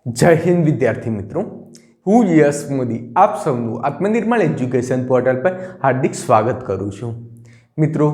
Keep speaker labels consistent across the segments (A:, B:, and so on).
A: जय हिंद विद्यार्थी मित्रों, हूँ यश मोदी आप सबनु आत्मनिर्माण एज्युकेशन पोर्टल पर हार्दिक स्वागत करूँ छूँ। मित्रों,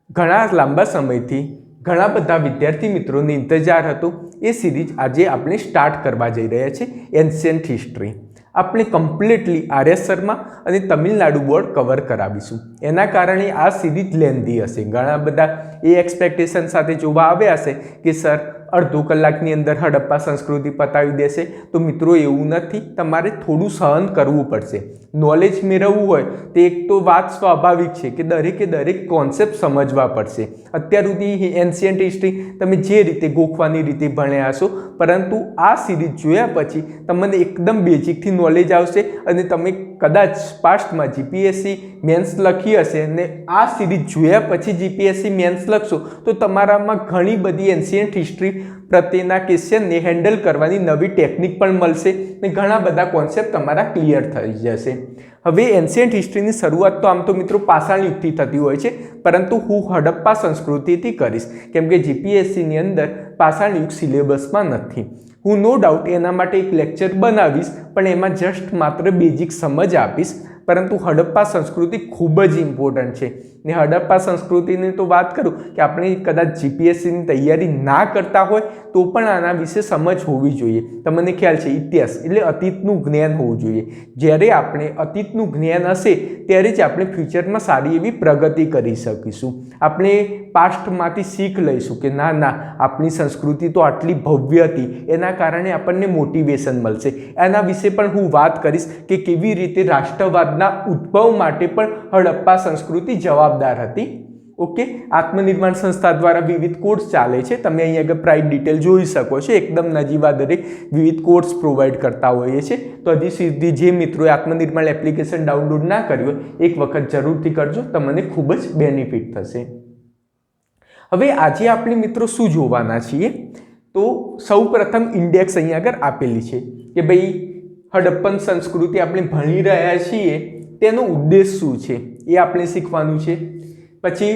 A: घणा लांबा समयथी घणा बधा विद्यार्थी मित्रों ने इंतजार हतो ए सीरीज आज आपणे स्टार्ट करवा जई रह्या छे। एन्शियंट हिस्ट्री આપણે કમ્પ્લીટલી આર્ય શર્મા અને તમિલનાડુ બોર્ડ કવર કરાવીશું। એના કારણે આ સિરીઝ લેન્ધી હશે। ઘણા બધા એ એક્સપેક્ટેશન સાથે જોવા આવ્યા હશે કે સર અડધો કલાકની અંદર હડપ્પા સંસ્કૃતિ પતાવી દેશે, તો મિત્રો એવું નથી, તમારે થોડું સહન કરવું પડશે। નોલેજ મેળવવું હોય તો એક તો વાત સ્વાભાવિક છે કે દરેકે દરેક કોન્સેપ્ટ સમજવા પડશે। અત્યાર સુધી એન્શિયન્ટ હિસ્ટ્રી તમે જે રીતે ગોખવાની રીતે ભણ્યા હશો, પરંતુ આ સિરીઝ જોયા પછી તમને એકદમ બેઝિકથી નોલેજ આવશે અને તમે કદાચ પાસ્ટમાં જીપીએસસી મેન્સ લખી હશે અને આ સિરીઝ જોયા પછી જીપીએસસી મેન્સ લખશો તો તમારામાં ઘણી બધી એન્શિયન્ટ હિસ્ટ્રી પ્રત્યેના ક્વેશ્ચનને હેન્ડલ કરવાની નવી ટેકનિક પણ મળશે અને ઘણા બધા કોન્સેપ્ટ તમારા ક્લિયર થઈ જશે। હવે એન્શિયન્ટ હિસ્ટ્રીની શરૂઆત તો આમ તો મિત્રો પાષાણ યુગથી થતી હોય છે, પરંતુ હું હડપ્પા સંસ્કૃતિથી કરીશ કેમ કે જીપીએસસીની અંદર પાષાણ યુગ સિલેબસમાં નથી। હું નો ડાઉટ એના માટે એક લેક્ચર બનાવીશ, પણ એમાં જસ્ટ માત્ર બેઝિક સમજ આપીશ। પરંતુ હડપ્પા સંસ્કૃતિ ખૂબ જ ઇમ્પોર્ટન્ટ છે ને હડપ્પા સંસ્કૃતિની તો વાત કરું કે આપણે કદાચ જીપીએસસીની તૈયારી ના કરતા હોય તો પણ આના વિશે સમજ હોવી જોઈએ। તમને ખ્યાલ છે, ઇતિહાસ એટલે અતીતનું જ્ઞાન હોવું જોઈએ। જ્યારે આપણે અતીતનું જ્ઞાન હશે ત્યારે જ આપણે ફ્યુચરમાં સારી એવી પ્રગતિ કરી શકીશું। આપણે પાસ્ટમાંથી શીખ લઈશું કે ના ના, આપણી સંસ્કૃતિ તો આટલી ભવ્ય હતી, એના કારણે આપણને મોટિવેશન મળશે। એના વિશે પણ હું વાત કરીશ કે કેવી રીતે રાષ્ટ્રવાદના ઉદ્ભવ માટે પણ હડપ્પા સંસ્કૃતિ જવાબદાર હતી। ઓકે, આત્મનિર્માણ સંસ્થા દ્વારા વિવિધ કોર્સ ચાલે છે, તમે અહીં આગળ પ્રાઇસ ડિટેલ જોઈ શકો છો। એકદમ નજીવા દરે વિવિધ કોર્સ પ્રોવાઈડ કરતા હોઈએ છીએ। તો હજી સુધી જે મિત્રોએ આત્મનિર્માણ એપ્લિકેશન ડાઉનલોડ ના કર્યું હોય એક વખત જરૂરથી કરજો, તમને ખૂબ જ બેનિફિટ થશે। હવે આજે આપણે મિત્રો શું જોવાના છીએ, તો સૌ પ્રથમ ઇન્ડેક્સ અહીં આગળ આપેલી છે કે ભાઈ હડપ્પન સંસ્કૃતિ આપણે ભણી રહ્યા છીએ તેનો ઉદ્દેશ શું છે એ આપણે શીખવાનું છે। પછી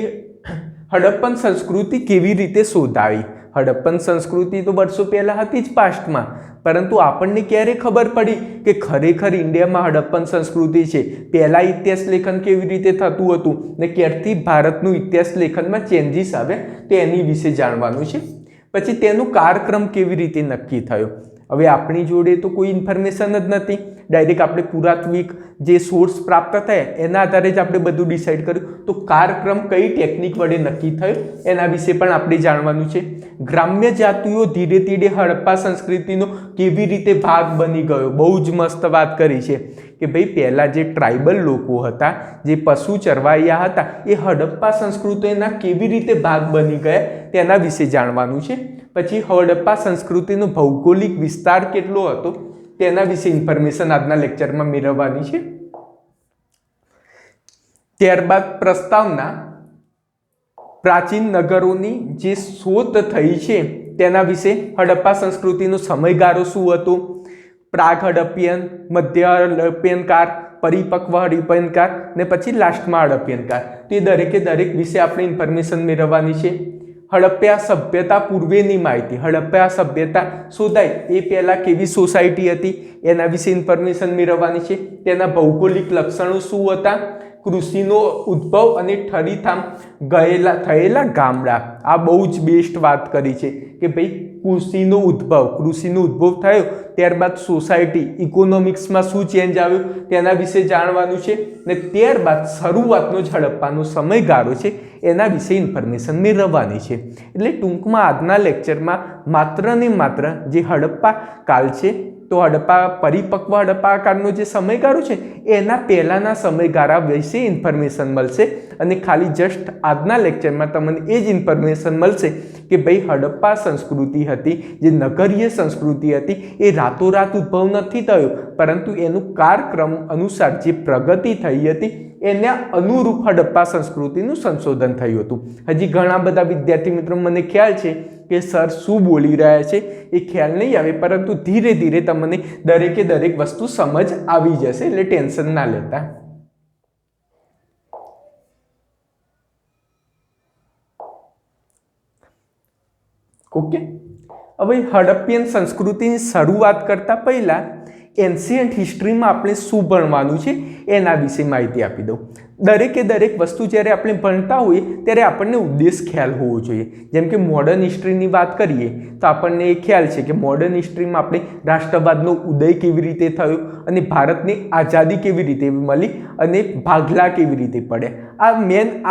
A: હડપ્પન સંસ્કૃતિ કેવી રીતે શોધાવી। હડપ્પન સંસ્કૃતિ તો વર્ષો પહેલાં હતી જ પાસ્ટમાં, પરંતુ આપણને ક્યારે ખબર પડી કે ખરેખર ઇન્ડિયામાં હડપ્પન સંસ્કૃતિ છે। પહેલાં ઇતિહાસ લેખન કેવી રીતે થતું હતું ને ક્યારથી ભારતનું ઇતિહાસ લેખનમાં ચેન્જીસ આવે તો એની વિશે જાણવાનું છે। પછી તેનો કાળક્રમ કેવી રીતે નક્કી થયો। હવે આપણી જોડે તો કોઈ ઇન્ફોર્મેશન જ નથી, ડાયરેક્ટ આપણે પુરાતત્વિક જે સોર્સ પ્રાપ્ત થયા એના આધારે જ આપણે બધું ડિસાઇડ કર્યું। તો કાળક્રમ કઈ ટેકનિક વડે નક્કી થયો એના વિશે પણ આપણે જાણવાનું છે। ગ્રામ્ય જાતિઓ ધીરે ધીરે હડપ્પા સંસ્કૃતિનો કેવી રીતે ભાગ બની ગયો, બહુ જ મસ્ત વાત કરી છે કે ભાઈ પહેલાં જે ટ્રાઇબલ લોકો હતા, જે પશુ ચરવાયા હતા, એ હડપ્પા સંસ્કૃતિના કેવી રીતે ભાગ બની ગયા તેના વિશે જાણવાનું છે। પછી હડપ્પા સંસ્કૃતિનો ભૌગોલિક વિસ્તાર કેટલો હતો તેના વિશે ઇન્ફોર્મેશન આજના લેક્ચરમાં મેળવવાની છે। ત્યારબાદ પ્રસ્તાવના પ્રાચીન નગરોની જે શોધ થઈ છે તેના વિશે, હડપ્પા સંસ્કૃતિનો સમયગાળો શું હતો, પ્રાગ હડપ્પિયન, મધ્ય હડપ્પિયન કાળ, પરિપક્વ હડપ્પિયન કાળ ને પછી લાસ્ટમાં હડપ્પિયન કાળ, તે દરેકે દરેક વિશે આપણે ઇન્ફોર્મેશન મેળવવાની છે। હડપ્પા સભ્યતા પૂર્વેની માહિતી, હડપ્પા સભ્યતા શોધાય એ પહેલાં કેવી સોસાયટી હતી એના વિશે ઇન્ફોર્મેશન મેળવવાની છે। તેના ભૌગોલિક લક્ષણો શું હતા, કૃષિનો ઉદ્ભવ અને ઠરીથામ થયેલા ગામડા, આ બહુ જ બેસ્ટ વાત કરી છે કે ભાઈ કૃષિનો ઉદ્ભવ થયો, ત્યારબાદ સોસાયટી ઇકોનોમિક્સમાં શું ચેન્જ આવ્યો તેના વિશે જાણવાનું છે ને ત્યારબાદ શરૂઆતનો જ હડપ્પાનો સમયગાળો છે એના વિશે ઇન્ફોર્મેશન મેળવવાની છે। એટલે ટૂંકમાં આજના લેક્ચરમાં માત્ર ને માત્ર જે હડપ્પા કાળ છે, તો હડપ્પા પરિપક્વ હડપ્પા કાળનો જે સમયગાળો છે એના પહેલાંના સમયગાળા વિશે ઇન્ફોર્મેશન મળશે અને ખાલી જસ્ટ આજના લેક્ચરમાં તમને એ જ ઇન્ફોર્મેશન મળશે કે ભાઈ હડપ્પા સંસ્કૃતિ હતી, જે નગરીય સંસ્કૃતિ હતી, એ રાતોરાત ઉદ્ભવ નથી થયો, પરંતુ એનું કાળક્રમ અનુસાર જે પ્રગતિ થઈ હતી એના અનુરૂપ હડપ્પા સંસ્કૃતિનું સંશોધન થયું હતું। હજી ઘણા બધા વિદ્યાર્થી મિત્રો મને ખ્યાલ છે કે સર શું બોલી રહ્યા છે એ ખ્યાલ નહીં આવે, પરંતુ ધીરે ધીરે તમને દરેકે દરેક વસ્તુ સમજ આવી જશે, એટલે ટેન્શન ના લેતા। ઓકે, હવે હડપ્પિયન સંસ્કૃતિની શરૂઆત કરતાં પહેલાં એન્શિયન્ટ હિસ્ટ્રીમાં આપણે શું ભણવાનું છે એના વિશે માહિતી આપી દઉં. દરેક વસ્તુ જ્યારે આપણે ભણતા હોઈએ ત્યારે આપણને ઉદ્દેશ ખ્યાલ હોવો જોઈએ. જેમ કે મોડર્ન હિસ્ટ્રીની વાત કરીએ તો આપણને એ ખ્યાલ છે કે મોડર્ન હિસ્ટ્રીમાં આપણે રાષ્ટ્રવાદનો ઉદય કેવી રીતે થયો અને ભારતને આઝાદી કેવી રીતે મળી અને ભાગલા કેવી રીતે પડ્યા,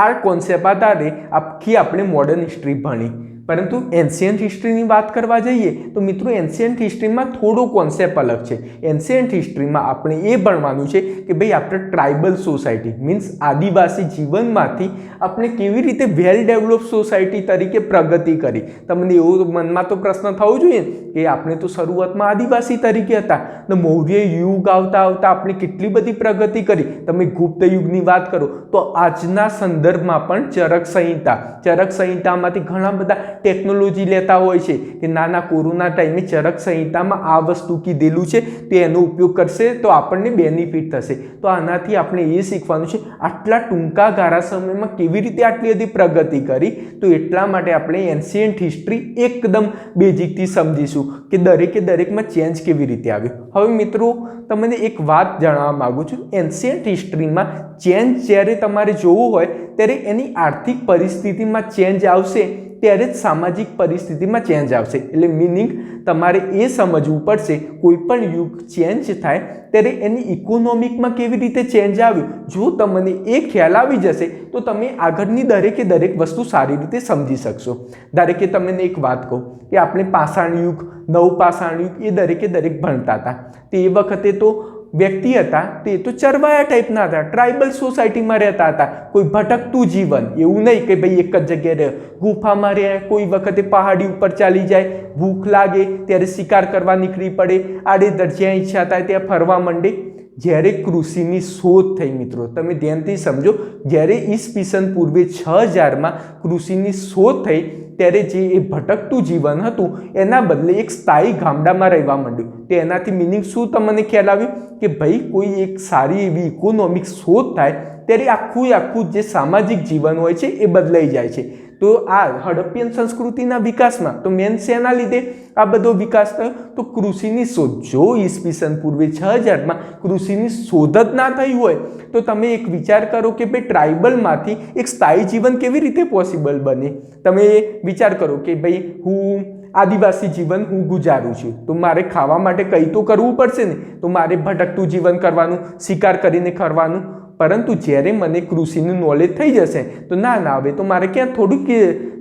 A: આ કોન્સેપ્ટ આધારે આખી આપણે મોડર્ન હિસ્ટ્રી ભણી. પરંતુ એન્શિયન્ટ હિસ્ટ્રીની વાત કરવા જઈએ તો મિત્રો એન્શિયન્ટ હિસ્ટ્રીમાં થોડો કોન્સેપ્ટ અલગ છે. એન્શિયન્ટ હિસ્ટ્રીમાં આપણે એ ભણવાનું છે કે ભાઈ આપણે ટ્રાઇબલ સોસાયટી મીન્સ આદિવાસી જીવનમાંથી આપણે કેવી રીતે વેલ ડેવલપ સોસાયટી તરીકે પ્રગતિ કરી. તમને એવો મનમાં તો પ્રશ્ન થવો જોઈએ કે આપણે તો શરૂઆતમાં આદિવાસી તરીકે હતા ને મૌર્ય યુગ આવતા આપણે કેટલી બધી પ્રગતિ કરી. તમે ગુપ્ત યુગની વાત કરો તો આજના સંદર્ભમાં પણ ચરક સંહિતામાંથી ઘણા બધા ટેકનોલોજી લેતા હોય છે કે નાના કોરોના ટાઈમે ચરક સંહિતામાં આ વસ્તુ કીધેલું છે તો એનો ઉપયોગ કરશે તો આપણને બેનિફિટ થશે. તો આનાથી આપણે એ શીખવાનું છે આટલા ટૂંકા ગાળા સમયમાં કેવી રીતે આટલી બધી પ્રગતિ કરી. તો એટલા માટે આપણે એન્શિયન્ટ હિસ્ટ્રી એકદમ બેઝિકથી સમજીશું કે દરેકમાં ચેન્જ કેવી રીતે આવ્યો. હવે મિત્રો તમને એક વાત જણાવવા માગું છું. એન્શિયન્ટ હિસ્ટ્રીમાં ચેન્જ જ્યારે તમારે જોવું હોય ત્યારે એની આર્થિક પરિસ્થિતિમાં ચેન્જ આવશે ત્યારે જ સામાજિક પરિસ્થિતિમાં ચેન્જ આવશે. એટલે મિનિંગ તમારે એ સમજવું પડશે કોઈ પણ યુગ ચેન્જ થાય ત્યારે એની ઇકોનોમિકમાં કેવી રીતે ચેન્જ આવ્યું. જો તમને એ ખ્યાલ આવી જશે તો તમે આગળની દરેક વસ્તુ સારી રીતે સમજી શકશો. ધારો કે તમને એક વાત કહું કે આપણે પાષાણ યુગ નવપાષાણ યુગ એ દરેક ભણતા હતા. તે વખતે તો વ્યક્તિ હતા તે તો ચરવાયા ટાઈપના હતા, ટ્રાઇબલ સોસાયટીમાં રહેતા હતા. કોઈ ભટકતું જીવન, એવું નહીં કે ભાઈ એક જ જગ્યાએ રહે, ગુફામાં રહે, કોઈ વખતે પહાડી ઉપર ચાલી જાય, ભૂખ લાગે ત્યારે શિકાર કરવા નીકળી પડે, આડેધડ જ્યાં ઈચ્છા થાય ત્યાં ફરવા માંડે. જ્યારે કૃષિની શોધ થઈ મિત્રો, તમે ધ્યાનથી સમજો, જ્યારે ઈસવીસન પૂર્વે 6000માં કૃષિની શોધ થઈ ત્યારે જે એ ભટકતું જીવન હતું એના બદલે એક સ્થાયી ગામડામાં રહેવા માંડ્યું. તો એનાથી મિનિંગ શું તમને ખ્યાલ આવ્યું કે ભાઈ કોઈ એક સારી એવી ઇકોનોમિક શોધ થાય ત્યારે આખું જે સામાજિક જીવન હોય છે એ બદલાઈ જાય છે. તો આ હડપ્પિયન સંસ્કૃતિના વિકાસમાં તો મેન શેના લીધે આ બધો વિકાસ થયો તો કૃષિની શોધ. જો ઈસવીસન પૂર્વે 6000માં કૃષિની શોધ જ ના થઈ હોય તો તમે એક વિચાર કરો કે ભાઈ ટ્રાઇબલમાંથી એક સ્થાયી જીવન કેવી રીતે પોસિબલ બને. તમે વિચાર કરો કે ભાઈ હું આદિવાસી જીવન હું ગુજારું છું તો મારે ખાવા માટે કંઈ તો કરવું પડશે ને, તો મારે ભટકતું જીવન કરવાનું, શિકાર કરીને કરવાનું. પરંતુ જ્યારે મને કૃષિનું નોલેજ થઈ જશે તો ના હવે તો મારે ક્યાં થોડુંક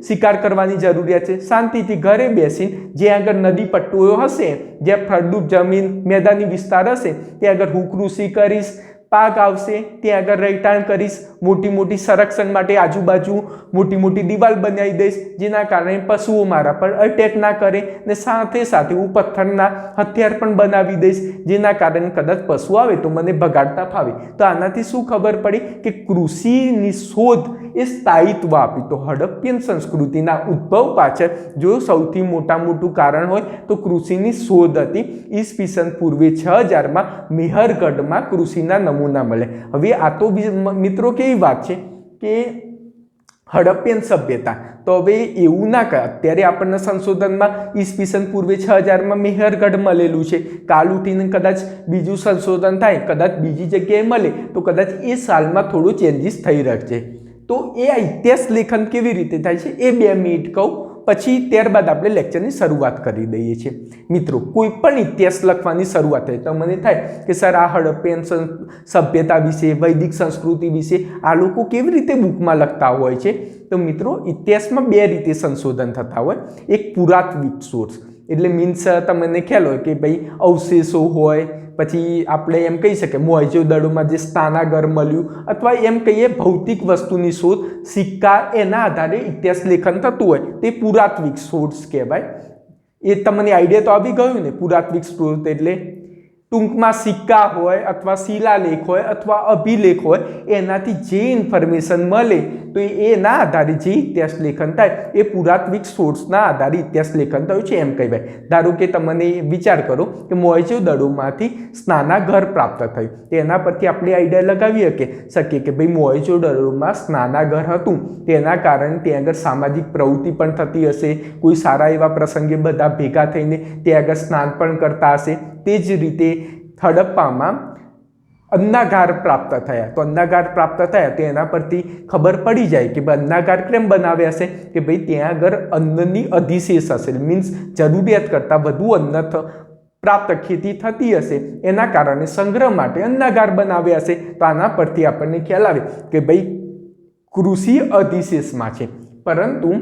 A: શિકાર કરવાની જરૂરિયાત છે. શાંતિથી ઘરે બેસીને જ્યાં આગળ નદી પટ્ટીઓ હશે, જ્યાં ફળદ્રુપ જમીન મેદાની વિસ્તાર હશે ત્યાં આગળ હું કૃષિ કરીશ, પાક આવશે ત્યાં આગળ રહેઠાણ કરીશ, મોટી સંરક્ષણ માટે આજુબાજુ મોટી દિવાલ બનાવી દઈશ જેના કારણે પશુઓ મારા પર અટેક ના કરે, ને સાથે હું પથ્થરના હથિયાર પણ બનાવી દઈશ જેના કારણે કદાચ પશુ આવે તો મને ભગાડતા ફાવે. તો આનાથી શું ખબર પડી કે કૃષિની શોધ એ સ્થાયિત્વ આપી. તો હડપ્પિયન સંસ્કૃતિના ઉદ્ભવ પાછળ જો સૌથી મોટું કારણ હોય તો કૃષિની શોધ હતી. ઈસવીસન પૂર્વે 6000માં મેહરગઢમાં કૃષિના નમૂના મળે. હવે આ તો મિત્રો કેવી વાત છે કે હડપ્પિયન સભ્યતા, તો હવે એવું ના કહે અત્યારે આપણને સંશોધનમાં ઈસવીસન પૂર્વે 6000માં મેહરગઢ મળેલું છે, કાલ ઉઠીને કદાચ બીજું સંશોધન થાય, કદાચ બીજી જગ્યાએ મળે તો કદાચ એ સાલમાં થોડું ચેન્જીસ થઈ રહેશે. તો એ ઇતિહાસ લેખન કેવી રીતે થાય છે એ 2 મિનિટ કહું, પછી ત્યારબાદ આપણે લેક્ચરની શરૂઆત કરી દઈએ છીએ. મિત્રો કોઈ પણ ઇતિહાસ લખવાની શરૂઆત થાય તો મને થાય કે સર આ હડપ્પિયન સભ્યતા વિશે, વૈદિક સંસ્કૃતિ વિશે આ લોકો કેવી રીતે બુકમાં લખતા હોય છે. તો મિત્રો ઇતિહાસમાં 2 રીતે સંશોધન થતા હોય. એક પુરાતત્વિક સોર્સ એટલે મીન્સ તમને ખ્યાલ હોય કે ભાઈ અવશેષો હોય, પછી આપણે એમ કહી શકીએ મોહેંજો-દડોમાં જે સ્નાનાગર મળ્યું, અથવા એમ કહીએ ભૌતિક વસ્તુની શોધ, સિક્કા, એના આધારે ઇતિહાસ લેખન થતું હોય તે પુરાતત્વિક સોર્સ કહેવાય. એ તમને આઈડિયા તો આવી ગયું ને. પુરાતત્વિક સ્ત્રોત એટલે ટૂંકમાં સિક્કા હોય અથવા શિલાલેખ હોય અથવા અભિલેખ હોય, એનાથી જે ઇન્ફોર્મેશન મળે તો એના આધારે જે ઇતિહાસ લેખન થાય એ પુરાતત્વિક સોર્સના આધારે ઇતિહાસ લેખન થયું છે એમ કહેવાય. ધારો કે તમને વિચાર કરો કે મોહેંજો-દડોમાંથી સ્નાનાગર પ્રાપ્ત થયું, તેના પરથી આપણે આઈડિયા લગાવી શકીએ કે ભાઈ મોહેંજો-દડોમાં સ્નાનાગર હતું, તેના કારણે ત્યાં આગળ સામાજિક પ્રવૃત્તિ પણ થતી હશે, કોઈ સારા એવા પ્રસંગે બધા ભેગા થઈને ત્યાં આગળ સ્નાન પણ કરતા હશે. તે જ રીતે હડપ્પામાં અન્નાગાર પ્રાપ્ત થયા, તો અન્નાગાર પ્રાપ્ત થયા તો એના પરથી ખબર પડી જાય કે ભાઈ અન્નાગાર કેમ બનાવ્યા હશે કે ભાઈ ત્યાં આગળ અન્નની અધિશેષ હશે, મીન્સ જરૂરિયાત કરતાં વધુ અન્ન પ્રાપ્ત ખેતી થતી હશે, એના કારણે સંગ્રહ માટે અન્નાગાર બનાવ્યા હશે. તો આના પરથી આપણને ખ્યાલ આવે કે ભાઈ કૃષિ અધિશેષમાં છે. પરંતુ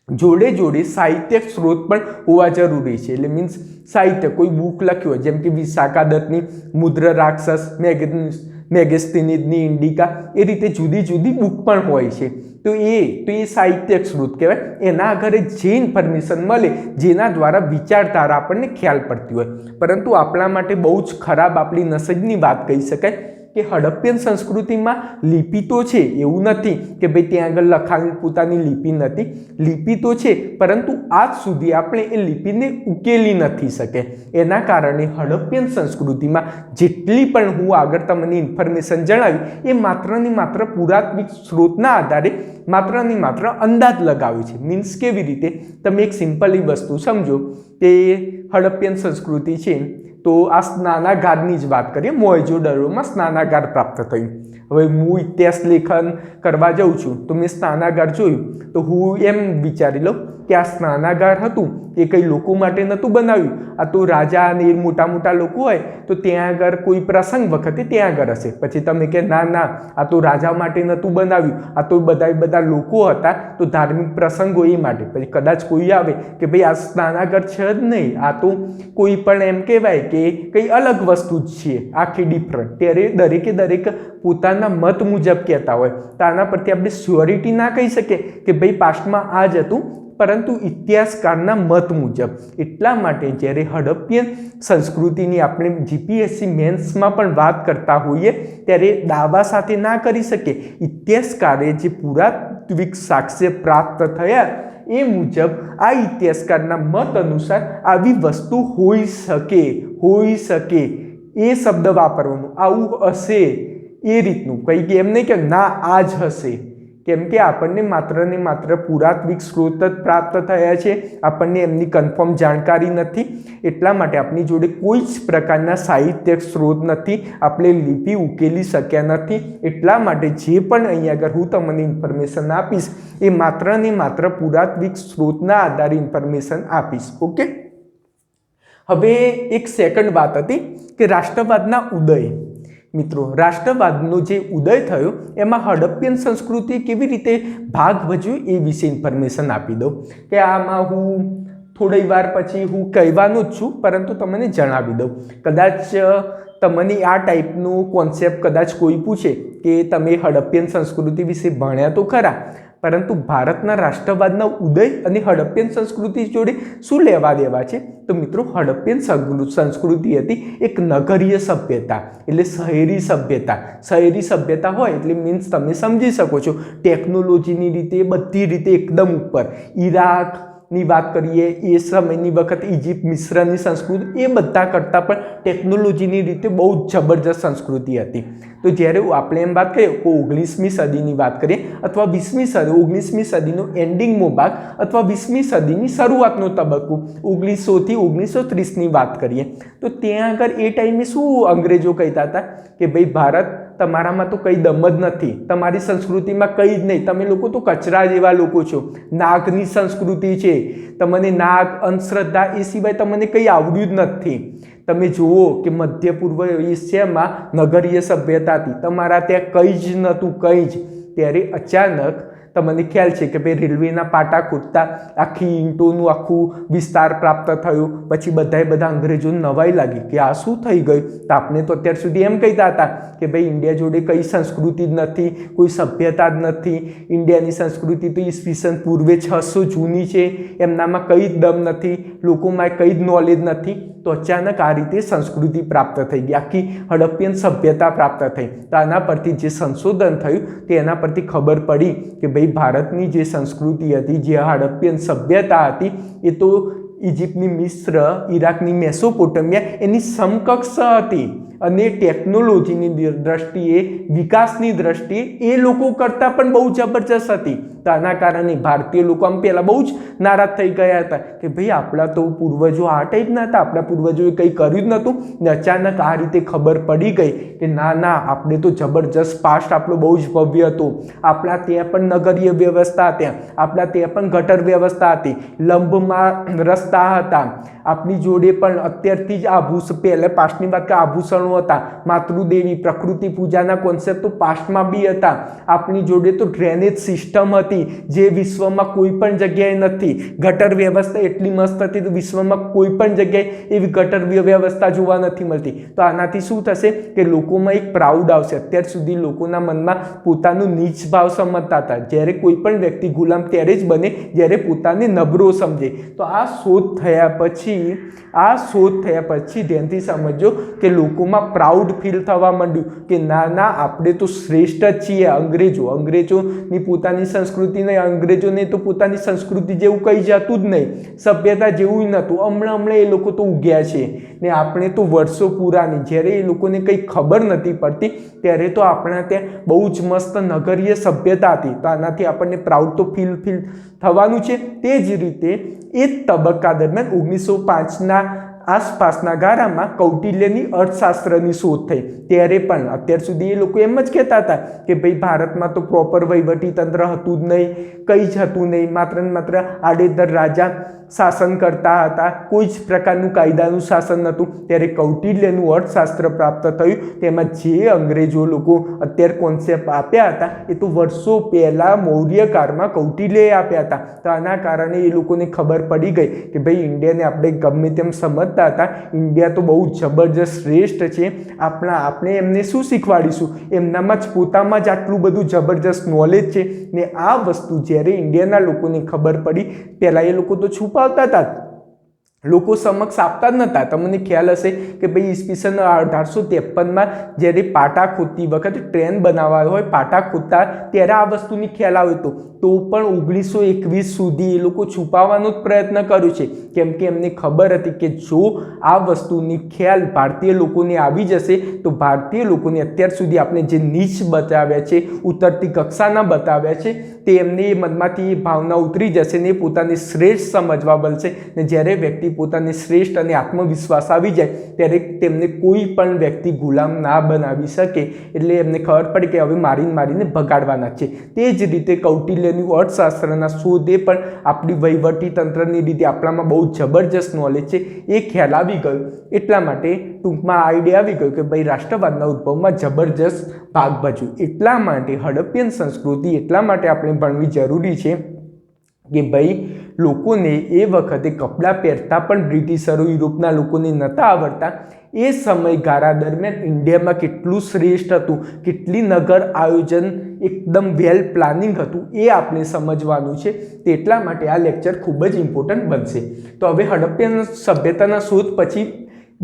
A: જોડે જોડે સાહિત્યિક સ્ત્રોત પણ હોવા જરૂરી છે. એટલે મીન્સ સાહિત્ય, કોઈ બુક લખ્યું હોય, જેમ કે વિશાખા દત્તની મુદ્ર રાક્ષસ, મેગેસ્તીનીની ઇન્ડિકા, એ રીતે જુદી જુદી બુક પણ હોય છે. તો એ સાહિત્યિક સ્ત્રોત કહેવાય. એના આધારે જે ઇન્ફોર્મેશન મળે, જેના દ્વારા વિચારધારા આપણને ખ્યાલ પડતી હોય. પરંતુ આપણા માટે બહુ જ ખરાબ આપણી નસીબની વાત કહી શકાય કે હડપ્પિયન સંસ્કૃતિમાં લિપિ તો છે, એવું નથી કે ભાઈ ત્યાં આગળ લખાણ પોતાની લિપિ નથી, લિપિ તો છે, પરંતુ આજ સુધી આપણે એ લિપિને ઉકેલી નથી શકે. એના કારણે હડપ્પિયન સંસ્કૃતિમાં જેટલી પણ હું આગળ તમને ઇન્ફોર્મેશન જણાવી એ માત્ર ને માત્ર પુરાતત્વિક સ્ત્રોતના આધારે માત્ર ને માત્ર અંદાજ લગાવ્યો છે. મીન્સ કેવી રીતે, તમે એક સિમ્પલ વસ્તુ સમજો કે હડપ્પિયન સંસ્કૃતિ છે, તો આ સ્નાનાગારની જ વાત કરીએ. મોહેંજો-દડોમાં સ્નાનાગાર પ્રાપ્ત થયું. હવે હું ઇતિહાસ લેખન કરવા જાઉં છું તો મેં સ્નાનાગાર જોયું તો હું એમ વિચારી લઉં કે આ સ્નાનાગાર હતું એ કંઈ લોકો માટે નહોતું બનાવ્યું, આ તો રાજા અને એ મોટા મોટા લોકો હોય તો ત્યાં આગળ કોઈ પ્રસંગ વખતે ત્યાં આગળ હશે. પછી તમે કે ના ના, આ તો રાજા માટે નહોતું બનાવ્યું, આ તો બધા લોકો હતા, તો ધાર્મિક પ્રસંગો એ માટે. પછી કદાચ કોઈ આવે કે ભાઈ આ સ્નાનાગાર છે જ નહીં, આ તો કોઈ પણ એમ કહેવાય કે કંઈ અલગ વસ્તુ જ છે, આખી ડિફરન્ટ. ત્યારે દરેક પોતાના મત મુજબ કહેતા હોય, તો આના પરથી આપણે શ્યોરિટી ના કહી શકીએ કે ભાઈ પાસ્ટમાં આ જ હતું, પરંતુ ઇતિહાસકારના મત મુજબ. એટલા માટે જ્યારે હડપ્પિયન સંસ્કૃતિની આપણે જીપીએસસી મેન્સમાં પણ વાત કરતા હોઈએ ત્યારે દાવા સાથે ના કરી શકીએ. ઇતિહાસકારે જે પુરાતત્વિક સાક્ષ્ય પ્રાપ્ત થયા એ મુજબ આ ઇતિહાસકારના મત અનુસાર આવી વસ્તુ હોઈ શકે એ શબ્દ વાપરવાનું, આવું હશે એ રીતનું. કંઈક એમ નહીં કે ના આ જ હશે, કેમ કે આપણને માત્ર ને માત્ર પુરાતત્વિક સ્ત્રોત જ પ્રાપ્ત થયા છે, આપણને એમની કન્ફર્મ જાણકારી નથી. એટલા માટે આપણી જોડે કોઈ જ પ્રકારના સાહિત્યિક સ્ત્રોત નથી, આપણે લિપિ ઉકેલી શક્યા નથી. એટલા માટે જે પણ અહીંયા આગળ હું તમને ઇન્ફોર્મેશન આપીશ એ માત્ર ને માત્ર પુરાતત્વિક સ્ત્રોતના આધારે ઇન્ફોર્મેશન આપીશ. ઓકે, હવે એક સેકન્ડ વાત હતી કે રાષ્ટ્રવાદના ઉદય. મિત્રો, રાષ્ટ્રવાદનો જે ઉદય થયો એમાં હડપ્પિયન સંસ્કૃતિ કેવી રીતે ભાગ ભજવ્યો એ વિશે ઇન્ફોર્મેશન આપી દઉં કે આમાં હું થોડી વાર પછી હું કહેવાનું જ છું, પરંતુ તમને જણાવી દઉં. કદાચ તમને આ ટાઈપનું કોન્સેપ્ટ કદાચ કોઈ પૂછે કે તમે હડપ્પિયન સંસ્કૃતિ વિશે ભણ્યા તો ખરા, પરંતુ ભારતના રાષ્ટ્રવાદના ઉદય અને હડપ્પિયન સંસ્કૃતિ જોડે શું લેવા દેવા છે? તો મિત્રો, હડપ્પિયન સંસ્કૃતિ હતી એક નગરીય સભ્યતા, એટલે શહેરી સભ્યતા. શહેરી સભ્યતા હોય એટલે મીન્સ તમે સમજી શકો છો, ટેકનોલોજીની રીતે બધી રીતે એકદમ ઉપર. ઈરાકની વાત કરીએ એ સમયની વખત ઇજિપ્ત, મિસ્રની સંસ્કૃતિ એ બધા કરતાં પણ ટેકનોલોજીની રીતે બહુ જબરજસ્ત સંસ્કૃતિ હતી. તો જ્યારે આપણે એમ વાત કરીએ કે 19મી સદીની વાત કરીએ અથવા 20મી સદી, 19મી સદીનો એન્ડિંગનો ભાગ અથવા 20મી સદીની શરૂઆતનો તબક્કો 1900થી 1930ની વાત કરીએ તો ત્યાં આગળ એ ટાઈમે શું અંગ્રેજો કહેતા હતા કે ભાઈ ભારત, તમારામાં તો કંઈ દમ જ નથી, તમારી સંસ્કૃતિમાં કંઈ જ નહીં, તમે લોકો તો કચરા જેવા લોકો છો, નાગની સંસ્કૃતિ છે, તમને નાગ, અંધશ્રદ્ધા એ સિવાય તમને કંઈ આવડ્યું જ નથી. તમે જુઓ કે મધ્ય પૂર્વ એશિયામાં નગરીય સભ્યતા હતી, તમારા ત્યાં કંઈ જ નહોતું, કંઈ જ. ત્યારે અચાનક તમને ખ્યાલ છે કે ભાઈ રેલવેના પાટા ખોદતા આખી ઈંટોનું આખું વિસ્તાર પ્રાપ્ત થયું. પછી બધા અંગ્રેજોને નવાઈ લાગી કે આ શું થઈ ગયું. તો આપણે તો અત્યાર સુધી એમ કહેતા હતા કે ભાઈ ઇન્ડિયા જોડે કઈ સંસ્કૃતિ જ નથી, કોઈ સભ્યતા જ નથી, ઇન્ડિયાની સંસ્કૃતિ તો ઈસવીસન પૂર્વે 600 જૂની છે, એમનામાં કંઈ જ દમ નથી, લોકોમાં કંઈ જ નોલેજ નથી, તો અચાનક આ રીતે સંસ્કૃતિ પ્રાપ્ત થઈ ગઈ, આખી હડપ્પિયન સભ્યતા પ્રાપ્ત થઈ. તો આના પરથી જે સંશોધન થયું તે એના પરથી ખબર પડી કે ભાઈ ભારતની જે સંસ્કૃતિ હતી, જે હડપ્પિયન સભ્યતા હતી, એ તો ઇજિપ્તની મિસ્ર, ઈરાકની મેસોપોટેમિયા એની સમકક્ષ હતી અને ટેકનોલોજીની દ્રષ્ટિએ, વિકાસની દ્રષ્ટિએ એ લોકો કરતાં પણ બહુ જબરજસ્ત હતી. તો આના કારણે ભારતીય લોકો આમ પહેલાં બહુ જ નારાજ થઈ ગયા હતા કે ભાઈ આપણા તો પૂર્વજો આ ટાઈપના હતા, આપણા પૂર્વજોએ કંઈ કર્યું જ નહોતું ને અચાનક આ રીતે ખબર પડી ગઈ કે ના આપણે તો જબરજસ્ત પાસ્ટ આપણો બહુ જ ભવ્ય હતો. આપણા ત્યાં પણ નગરીય વ્યવસ્થા હતા, આપણા ત્યાં પણ ગટર વ્યવસ્થા હતી, લંબમાં રસ્તા હતા, આપણી જોડે પણ અત્યારથી જ પહેલાં પાસ્ટની વાત કે આભૂષણો હતા, માતૃદેવી પ્રકૃતિ પૂજાના કોન્સેપ્ટ તો પાસ્ટમાં બી હતા, આપણી જોડે તો ડ્રેનેજ સિસ્ટમ હતી જે વિશ્વમાં કોઈ પણ જગ્યાએ નથી, ગટર વ્યવસ્થા એટલી મસ્ત હતી તો વિશ્વમાં કોઈ પણ જગ્યાએ એવી ગટર વ્યવસ્થા જોવા નથી મળતી. તો આનાથી શું થશે કે લોકોમાં એક પ્રાઉડ આવશે. અત્યાર સુધી લોકોના મનમાં પોતાનું નીચ ભાવ સમજતા હતા, જ્યારે કોઈ પણ વ્યક્તિ ગુલામ ત્યારે જ બને જ્યારે પોતાને નબળો સમજે. તો આ શોધ થયા પછી ધ્યાનથી સમજો કે લોકોમાં પ્રાઉડ ફીલ થવા માંડ્યું કે ના આપણે તો શ્રેષ્ઠ જ છીએ. અંગ્રેજોની પોતાની સંસ્કૃતિ નહીં, અંગ્રેજોને તો પોતાની સંસ્કૃતિ જેવું કંઈ જતું જ નહીં, સભ્યતા જેવું નહોતું. હમણાં એ લોકો તો ઉગ્યા છે ને આપણે તો વર્ષો પુરાની. જ્યારે એ લોકોને કંઈ ખબર નથી પડતી ત્યારે તો આપણા ત્યાં બહુ જ મસ્ત નગરીય સભ્યતા હતી. તો આનાથી આપણને પ્રાઉડ તો ફીલ થવાનું છે. તે જ રીતે એ જ તબક્કા દરમિયાન 1905ના આસપાસના ગાળામાં કૌટિલ્યની અર્થશાસ્ત્રની શોધ થઈ. ત્યારે પણ અત્યાર સુધી એ લોકો એમ જ કહેતા હતા કે ભાઈ ભારતમાં તો પ્રોપર વહીવટી તંત્ર હતું જ નહીં, કંઈ જ હતું નહીં, માત્ર ને માત્ર આડેધડ રાજા શાસન કરતા હતા, કોઈ જ પ્રકારનું કાયદાનું શાસન નહોતું. ત્યારે કૌટિલ્યનું અર્થશાસ્ત્ર પ્રાપ્ત થયું. તેમાં જે અંગ્રેજો લોકો અત્યારે કોન્સેપ્ટ આપ્યા હતા એ તો વર્ષો પહેલાં મૌર્યકાળમાં કૌટિલ્યએ આપ્યા હતા. તો આના કારણે એ લોકોને ખબર પડી ગઈ કે ભાઈ ઇન્ડિયાને આપણે ગમે તેમ સમજતા હતા, ઇન્ડિયા તો બહુ જબરજસ્ત શ્રેષ્ઠ છે, આપણે એમને શું શીખવાડીશું, એમનામાં જ પોતામાં જ આટલું બધું જબરજસ્ત નોલેજ છે. ને આ વસ્તુ જ્યારે ઇન્ડિયાના લોકોને ખબર પડી, પહેલાં એ લોકો તો છુપાવતા હતા, લોકો સમક્ષ આપતા જ નહોતા. તમને ખ્યાલ હશે કે ભાઈ ઈસવીસન 1853માં જ્યારે પાટા ખોદતી વખતે ટ્રેન બનાવવા હોય, પાટા ખોદતા ત્યારે આ વસ્તુની ખ્યાલ આવ્યો હતો. તો પણ 1921 સુધી એ લોકો છુપાવવાનો જ પ્રયત્ન કર્યો છે, કેમ કે એમને ખબર હતી કે જો આ વસ્તુની ખ્યાલ ભારતીય લોકોને આવી જશે તો ભારતીય લોકોને અત્યાર સુધી આપણે જે નીચ બતાવ્યા છે, ઉતરતી કક્ષાના બતાવ્યા છે, તે એમને એ મનમાંથી એ ભાવના ઉતરી જશે ને પોતાને શ્રેષ્ઠ સમજવા બનશે. ને જ્યારે વ્યક્તિ પોતાને શ્રેષ્ઠ અને આત્મવિશ્વાસ આવી જાય ત્યારે તેમને કોઈ પણ વ્યક્તિ ગુલામ ના બનાવી શકે. એટલે એમને ખબર પડી કે હવે મારીને ભગાડવાના છે. તે જ રીતે કૌટિલ્યનું અર્થશાસ્ત્રના શોધે પણ આપણી વહીવટી તંત્રની રીતે આપણામાં બહુ જબરજસ્ત નોલેજ છે એ ખ્યાલ આવી ગયો. એટલા માટે ટૂંકમાં આઈડિયા આવી ગયો કે ભાઈ રાષ્ટ્રવાદના ઉદ્ભવમાં જબરજસ્ત ભાગ ભજવ્યો. એટલા માટે હડપ્પિયન સંસ્કૃતિ એટલા માટે આપણે ભણવી જરૂરી છે કે ભાઈ લોકોને એ વખતે કપડાં પહેરતા પણ બ્રિટિશરો, યુરોપના લોકોને નહોતા આવડતા. એ સમયગાળા દરમિયાન ઇન્ડિયામાં કેટલું શ્રેષ્ઠ હતું, કેટલી નગર આયોજન એકદમ વેલ પ્લાનિંગ હતું, એ આપણે સમજવાનું છે. એટલા માટે આ લેક્ચર ખૂબ જ ઇમ્પોર્ટન્ટ બનશે. તો હવે હડપ્પિયન સભ્યતાના શોધ પછી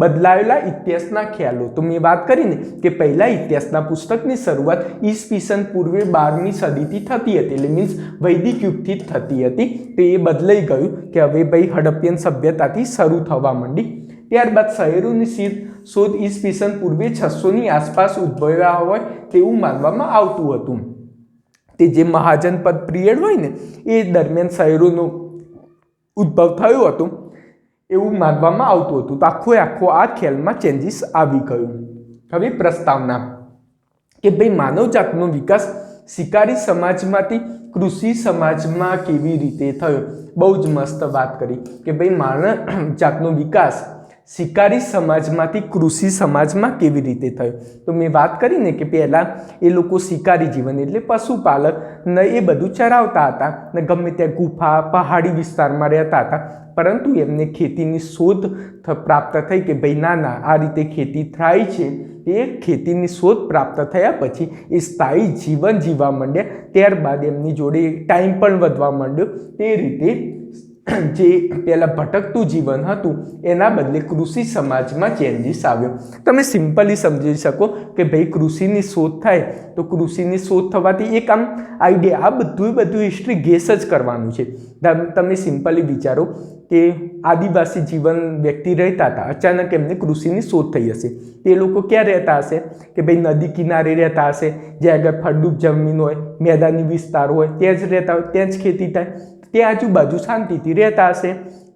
A: બદલાયેલા ઇતિહાસના ખ્યાલો. તો મેં વાત કરીને કે પહેલાં ઇતિહાસના પુસ્તકની શરૂઆત ઈસવીસન પૂર્વે 12મી સદીથી થતી હતી, એટલે મીન્સ વૈદિક યુગથી જ થતી હતી. તો એ બદલાઈ ગયું કે હવે ભાઈ હડપ્પિયન સભ્યતાથી શરૂ થવા માંડી. ત્યારબાદ શહેરોની શોધ ઈસવીસન પૂર્વે 600ની આસપાસ ઉદ્ભવ્યા હોય તેવું માનવામાં આવતું હતું. તે જે મહાજનપદ પિરિયડ હોય ને એ દરમિયાન શહેરોનો ઉદ્ભવ થયો હતો એવું માનવામાં આવતું હતું. તો આખો આ ખ્યાલમાં ચેન્જીસ આવી ગયું. હવે પ્રસ્તાવના કે ભાઈ માનવજાતનો વિકાસ શિકારી સમાજમાંથી કૃષિ સમાજમાં કેવી રીતે થયો. બહુ જ મસ્ત વાત કરી કે ભાઈ માનવજાતનો વિકાસ શિકારી સમાજમાંથી કૃષિ સમાજમાં કેવી રીતે થયો. તો મેં વાત કરીને કે પહેલાં એ લોકો શિકારી જીવન એટલે પશુપાલક ને એ બધું ચરાવતા હતા ને ગમે ત્યાં ગુફા પહાડી વિસ્તારમાં રહેતા હતા. પરંતુ એમને ખેતીની શોધ પ્રાપ્ત થઈ કે ભાઈ ના આ રીતે ખેતી થાય છે. એ ખેતીની શોધ પ્રાપ્ત થયા પછી એ સ્થાયી જીવન જીવવા માંડ્યા. ત્યારબાદ એમની જોડે ટાઈમ પણ વધવા માંડ્યો. તે રીતે જે પહેલાં ભટકતું જીવન હતું એના બદલે કૃષિ સમાજમાં ચેન્જીસ આવ્યો. તમે સિમ્પલી સમજી શકો કે ભાઈ કૃષિની શોધ થાય તો કૃષિની શોધ થવાથી એક આમ આઈડિયા, આ બધું હિસ્ટ્રી ગેસ જ કરવાનું છે. તમે સિમ્પલી વિચારો કે આદિવાસી જીવન વ્યક્તિ રહેતા હતા, અચાનક એમને કૃષિની શોધ થઈ હશે. તે લોકો ક્યાં રહેતા હશે કે ભાઈ નદી કિનારે રહેતા હશે, જ્યાં આગળ ફળદ્રુપ જમીન હોય, મેદાની વિસ્તાર હોય, ત્યાં જ રહેતા હોય, ત્યાં જ ખેતી થાય. ત્યાં આજુબાજુ શાંતિથી રહેતા હશે,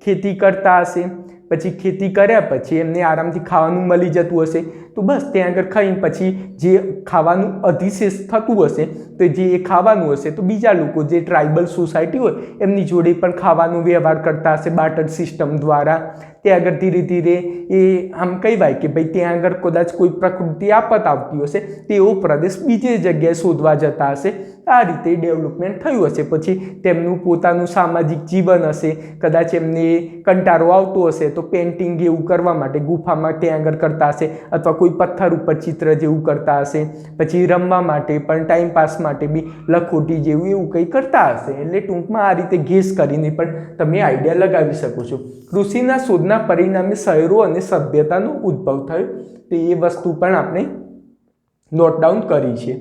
A: ખેતી કરતા હશે. પછી ખેતી કર્યા પછી એમને આરામથી ખાવાનું મળી જતું હશે, તો બસ ત્યાં આગળ ખાઈને પછી જે ખાવાનું અધિશેષ થતું હશે તો જે એ ખાવાનું હશે તો બીજા લોકો જે ટ્રાઇબલ સોસાયટી હોય એમની જોડે પણ ખાવાનું વ્યવહાર કરતા હશે બાર્ટર સિસ્ટમ દ્વારા. ત્યાં આગળ ધીરે ધીરે એ આમ કહેવાય કે ભાઈ ત્યાં આગળ કદાચ કોઈ પ્રકૃતિ આફત આવતી હશે તેવો પ્રદેશ બીજી જગ્યાએ શોધવા જતા હશે. આ રીતે ડેવલપમેન્ટ થયું હશે. પછી તેમનું પોતાનું સામાજિક જીવન હશે, કદાચ એમને કંટાળો આવતો હશે તો પેઇન્ટિંગ એવું કરવા માટે ગુફામાં ત્યાં આગળ કરતા હશે, અથવા કોઈ પથ્થર ઉપર ચિત્ર જેવું કરતા હશે. પછી રમવા માટે પણ ટાઈમપાસ માટે બી લખોટી જેવું એવું કંઈ કરતા હશે. એટલે ટૂંકમાં આ રીતે ગેસ કરીને પણ તમે આઈડિયા લગાવી શકો છો. કૃષિના શોધના પરિણામે શહેરો અને સભ્યતાનો ઉદ્ભવ થયો, તો એ વસ્તુ પણ આપણે નોટ ડાઉન કરી છે.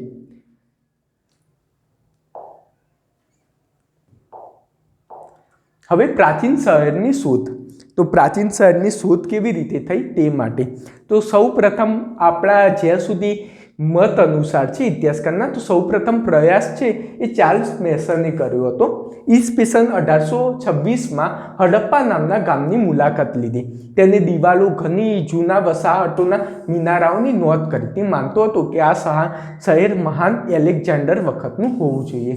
A: હવે પ્રાચીન શહેરની શોધ. તો પ્રાચીન શહેરની શોધ કેવી રીતે થઈ તે માટે તો સૌ પ્રથમ આપણા જ્યાં સુધી મત અનુસાર છે ઇતિહાસકારના, તો સૌ પ્રથમ પ્રયાસ છે એ ચાર્લ્સ મેસને કર્યો હતો. ઈસવીસન 1826માં હડપ્પા નામના ગામની મુલાકાત લીધી. તેને દિવાલો, ઘણી જૂના વસાહતોના મિનારાઓની નોંધ કરી. તે માનતો હતો કે આ શહેર મહાન એલેક્ઝાન્ડર વખતનું હોવું જોઈએ.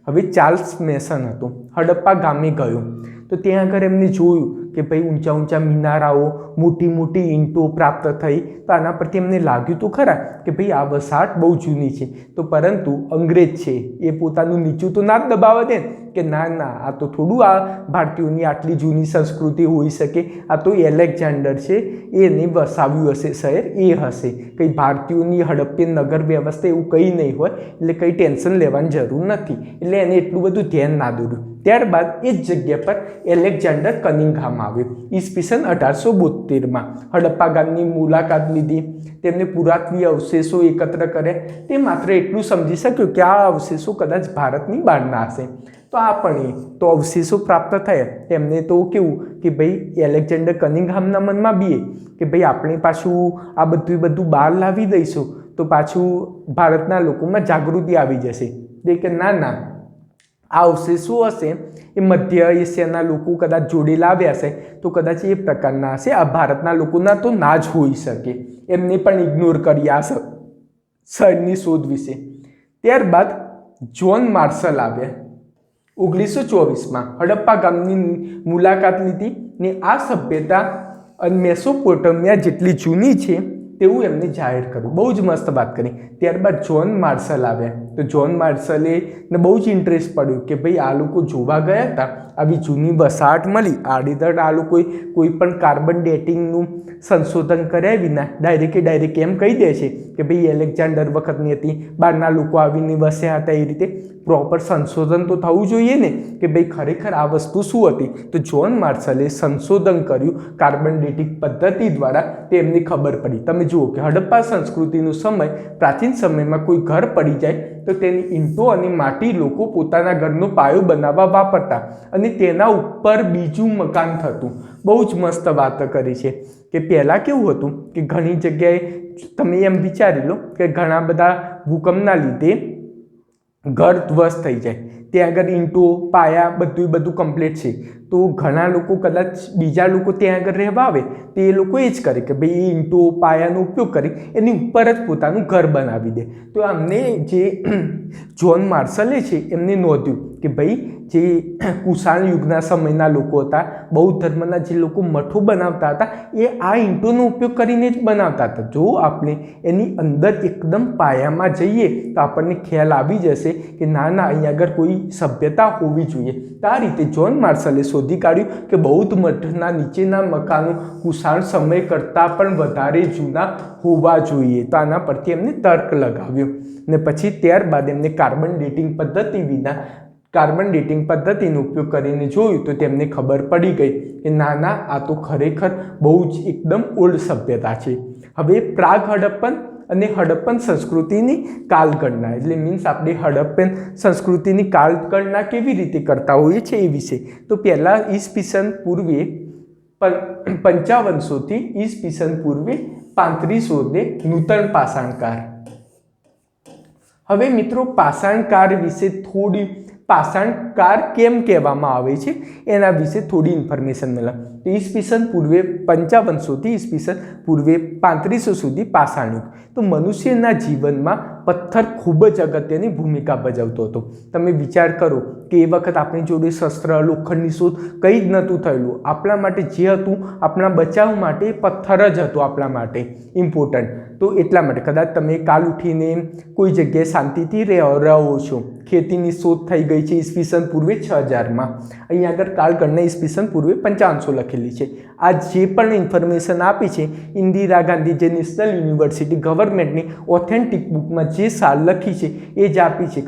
A: હવે ચાર્લ્સ મેસન હતો, હડપ્પા ગામે ગયો તો ત્યાં આગળ એમને જોયું કે ભાઈ ઊંચા ઊંચા મિનારાઓ, મોટી મોટી ઈંટો પ્રાપ્ત થઈ. તો આના પરથી એમને લાગ્યું તો ખરા કે ભાઈ આ વસાહત બહુ જૂની છે. તો પરંતુ અંગ્રેજ છે એ પોતાનું નીચું તો ના જ દબાવવા દે કે ના ના આ તો થોડું આ ભારતીયોની આટલી જૂની સંસ્કૃતિ હોઈ શકે, આ તો એલેક્ઝાન્ડર છે એને વસાવ્યું હશે શહેર, એ હશે. કંઈ ભારતીયોની હડપ્પે નગર વ્યવસ્થા એવું કંઈ નહીં હોય, એટલે કંઈ ટેન્શન લેવાની જરૂર નથી. એટલે એને એટલું બધું ધ્યાન ના દોર્યું. ત્યારબાદ એ જ જગ્યા પર એલેક્ઝાન્ડર કનિંઘહામ આવ્યો. ઈસવીસન 1872માં હડપ્પા ગામની મુલાકાત લીધી. તેમને પુરાતત્વીય અવશેષો એકત્ર કર્યા. તે માત્ર એટલું સમજી શક્યો કે આ અવશેષો કદાચ ભારતની બહારના હશે. તો આ પણ તો અવશેષો પ્રાપ્ત થયા. તેમને તો કેવું કે ભાઈ એલેક્ઝાન્ડર કનિંઘહામના મનમાં બી કે ભાઈ આપણે પાછું આ બધું બહાર લાવી દઈશું તો પાછું ભારતના લોકોમાં જાગૃતિ આવી જશે. કે ના ના આ અવશેષો હશે એ મધ્ય એશિયાના લોકો કદાચ જોડે લાવ્યા હશે તો કદાચ એ પ્રકારના હશે, આ ભારતના લોકોના તો ના જ હોઈ શકે. એમને પણ ઇગ્નોર કરી આ શહેરની શોધ વિશે. ત્યારબાદ જ્હોન માર્શલ આવ્યા 1924માં. હડપ્પા ગામની મુલાકાત લીધી ને આ સભ્યતા મેસોપોટેમિયા જેટલી જૂની છે તેવું એમને જાહેર કર્યું. બહુ જ મસ્ત વાત કરી. ત્યારબાદ જ્હોન માર્શલ આવ્યા. તો જ્હોન માર્શલે બહુ જ ઇન્ટરેસ્ટ પડ્યું કે ભાઈ આ લોકો જોવા ગયા હતા, આવી જૂની વસાહત મળી. આડેધડ આ લોકોએ કોઈ પણ કાર્બન ડેટિંગનું સંશોધન કર્યા વિના ડાયરેક્ટ એમ કહી દે છે કે ભાઈ એલેક્ઝાન્ડર વખતની હતી, બહારના લોકો આવીને વસ્યા હતા. એ રીતે પ્રોપર સંશોધન તો થવું જોઈએ ને કે ભાઈ ખરેખર આ વસ્તુ શું હતી. તો જ્હોન માર્શલે સંશોધન કર્યું કાર્બન ડેટિંગ પદ્ધતિ દ્વારા. તેમને ખબર પડી. તમે જુઓ કે હડપ્પા સંસ્કૃતિનો સમય, પ્રાચીન સમયમાં કોઈ ઘર પડી જાય તો તેની ઈંટો અને માટી લોકો પોતાના ઘરનો પાયો બનાવવા વાપરતા અને તેના ઉપર બીજું મકાન થતું. બહુ જ મસ્ત વાત કરી છે કે પહેલાં કેવું હતું કે ઘણી જગ્યાએ તમે એમ વિચારી લો કે ઘણા બધા ભૂકંપના લીધે ઘર ધ્વસ્ત થઈ જાય, ત્યાં આગળ ઈંટો, પાયા બધું કમ્પ્લીટ છે. તો ઘણા લોકો કદાચ બીજા લોકો ત્યાં આગળ રહેવા આવે તો એ લોકો એ જ કરે કે ભાઈ એ ઈંટો પાયાનો ઉપયોગ કરી એની ઉપર જ પોતાનું ઘર બનાવી દે. તો અમને જે જ્હોન માર્શલે છે એમને નોંધ્યું કે ભાઈ જે કુષાણ યુગના સમયના લોકો હતા, બૌદ્ધ ધર્મના જે લોકો મઠો બનાવતા હતા એ આ ઈંટોનો ઉપયોગ કરીને જ બનાવતા હતા. જો આપણે એની અંદર એકદમ પાયામાં જઈએ તો આપણને ખ્યાલ આવી જશે કે ના ના અહીં આગળ કોઈ સભ્યતા હોવી જોઈએ. તો આ રીતે જ્હોન માર્શલે શોધી કાઢ્યું કે બૌદ્ધ મઠના નીચેના મકાનો કુષાણ સમય કરતાં પણ વધારે જૂના હોવા જોઈએ. તો આના પરથી એમને તર્ક લગાવ્યો ને પછી ત્યારબાદ એમને કાર્બન ડેટિંગ પદ્ધતિ વિના કાર્બન ડેટિંગ પદ્ધતિનો ઉપયોગ કરીને જોયું તો તેમને ખબર પડી ગઈ કે ના આ તો ખરેખર બહુ જ એકદમ ઓલ્ડ સભ્યતા છે. હવે પ્રાગ હડપ્પન અને હડપ્પન સંસ્કૃતિની કાલગણના એટલે મીન્સ આપણે હડપ્પન સંસ્કૃતિની કાલગણના કેવી રીતે કરતા હોઈએ છીએ એ વિશે. તો પહેલાં ઈસવીસન પૂર્વે 5500થી ઈસવીસન પૂર્વે 3500 નૂતન પાષાણકાર. હવે મિત્રો પાષાણકાર વિશે થોડી પાષાણકાર કેમ કહેવામાં આવે છે એના વિશે થોડી ઇન્ફોર્મેશન મળે. તો ઈસવીસન પૂર્વે 5500થી ઈસવીસન પૂર્વે 3500 સુધી પાષાણયુગ. તો મનુષ્યના જીવનમાં પથ્થર ખૂબ જ અગત્યની ભૂમિકા ભજવતો હતો. તમે વિચાર કરો કે એ વખત આપણી જોડે શસ્ત્ર લોખંડની શોધ કંઈ જ નહોતું થયેલું. આપણા માટે જે હતું આપણા બચાવ માટે પથ્થર જ હતો આપણા માટે ઇમ્પોર્ટન્ટ. તો એટલા માટે કદાચ તમે કાલ ઉઠીને કોઈ જગ્યાએ શાંતિથી રહો છો, ખેતીની શોધ થઈ ગઈ છે ઈસવીસન પૂર્વે 6000માં, અહીંયા આગળ કાલગણના ઈસવીસન પૂર્વે 5500 લખેલી છે. આ જે પણ ઇન્ફોર્મેશન આપી છે ઇન્દિરા ગાંધી જે નેશનલ યુનિવર્સિટી ગવર્મેન્ટની ઓથેન્ટિક બુકમાં જે સાલ લખી છે એ જ આપી છે.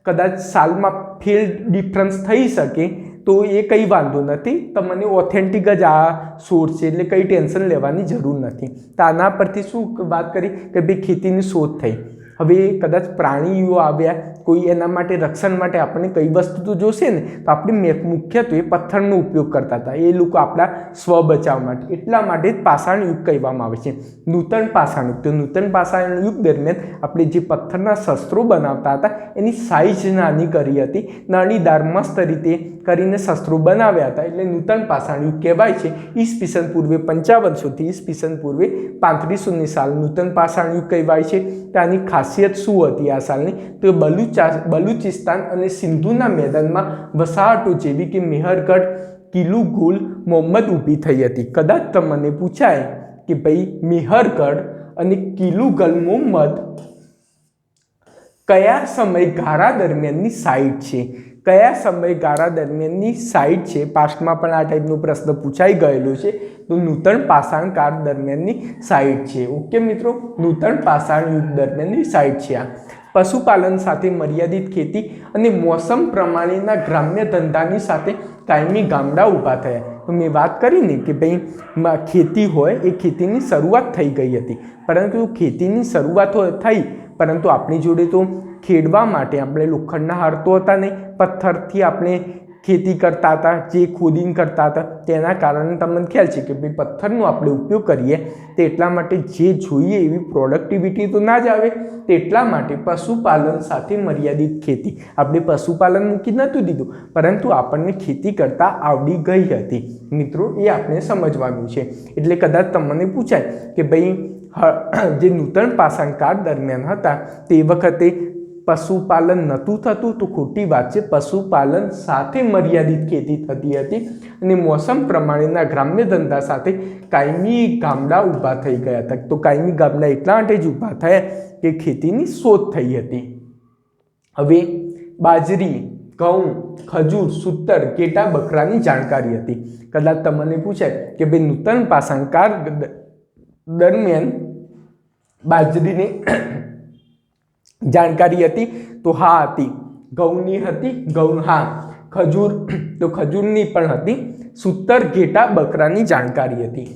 A: કદાચ સાલમાં ફેલ ડિફરન્સ થઈ શકે તો એ કંઈ વાંધો નથી, તમને ઓથેન્ટિક જ આ સોર્સ છે એટલે કંઈ ટેન્શન લેવાની જરૂર નથી. તો આના પરથી શું વાત કરી કે ભાઈ ખેતીની શોધ થઈ. હવે કદાચ પ્રાણીઓ આવ્યા, કોઈ એના માટે રક્ષણ માટે આપણે કઈ વસ્તુ તો જોશે ને, તો આપણે મુખ્યત્વે પથ્થરનો ઉપયોગ કરતા હતા એ લોકો આપણા સ્વ બચાવ માટે. એટલા માટે જ પાષાણ યુગ કહેવામાં આવે છે. નૂતન પાષાણ યુગ. તો નૂતન પાષાણ યુગ દરમિયાન આપણે જે પથ્થરના શસ્ત્રો બનાવતા હતા એની સાઇઝ નાની કરી હતી, નાણીદાર મસ્ત રીતે કરીને શસ્ત્રો બનાવ્યા હતા એટલે નૂતન પાષાણ યુગ કહેવાય છે. ઈસવીસન પૂર્વે 5500થી ઈસવીસન પૂર્વે 3500ની સાલ નૂતન પાષાણ યુગ કહેવાય છે. ત્યાંની ખાસિયત શું હતી આ સાલની? તો બલુચિસ્તાન અને સિંધુના મેદાનમાં વસાહતો જેવી કે મેહરગઢ, કિલુગુલ, મોહમ્મદ ઊભી થઈ હતી. કદાચ તમને પૂછાય કે ભાઈ મેહરગઢ અને કિલુગલ મોહમ્મદ કયા સમયગાળા દરમિયાનની સાઇટ છે? કયા સમયગાળા દરમિયાનની સાઇટ છે? પાસ્ટમાં પણ આ ટાઈપનો પ્રશ્ન પૂછાઈ ગયેલો છે. તો નૂતન પાષાણકાળ દરમિયાનની સાઇટ છે. ઓકે મિત્રો, નૂતન પાષાણ યુગ દરમિયાનની સાઇટ છે આ. પશુપાલન સાથે મર્યાદિત ખેતી અને મોસમ પ્રમાણેના ગ્રામ્ય ધંધાની સાથે કાયમી ગામડા ઊભા થયા. તો મેં વાત કરીને કે ભાઈ ખેતી હોય એ ખેતીની શરૂઆત થઈ ગઈ હતી, પરંતુ ખેતીની શરૂઆત થઈ પરંતુ આપણી જોડે તો ખેડવા માટે આપણે લોખંડના હાર તો હતા નહીં, પથ્થરથી આપણે ખેતી કરતા હતા, જે ખોદીને કરતા હતા. તેના કારણે તમને ખ્યાલ છે કે ભાઈ પથ્થરનો આપણે ઉપયોગ કરીએ તો એટલા માટે જે જોઈએ એવી પ્રોડક્ટિવિટી તો ના જ આવે. તો એટલા માટે પશુપાલન સાથે મર્યાદિત ખેતી, આપણે પશુપાલન મૂકી નહોતું દીધું પરંતુ આપણને ખેતી કરતાં આવડી ગઈ હતી. મિત્રો એ આપણે સમજવાનું છે. એટલે કદાચ તમને પૂછાય કે ભાઈ જે નૂતન પાષાણકાળ દરમિયાન હતા તે વખતે પશુપાલન નહોતું થતું, તો ખોટી વાત છે. પશુપાલન સાથે મર્યાદિત ખેતી થતી હતી અને મોસમ પ્રમાણેના ગ્રામ્ય ધંધા સાથે કાયમી ગામડા ઊભા થઈ ગયા હતા. તો કાયમી ગામડા એટલા માટે જ ઊભા થયા કે ખેતીની શોધ થઈ હતી. હવે બાજરી, ઘઉં, ખજૂર, સૂતર, ઘેટા, બકરાની જાણકારી હતી. કદાચ તમને પૂછાય કે ભાઈ નૂતન પાષાણકાળ દરમિયાન બાજરીની જાણકારી હતી? તો હા હતી. ઘઉંની હતી? ઘઉં હા. ખજૂર? તો ખજૂરની પણ હતી. સૂતર, ઘેટા, બકરાની જાણકારી હતી.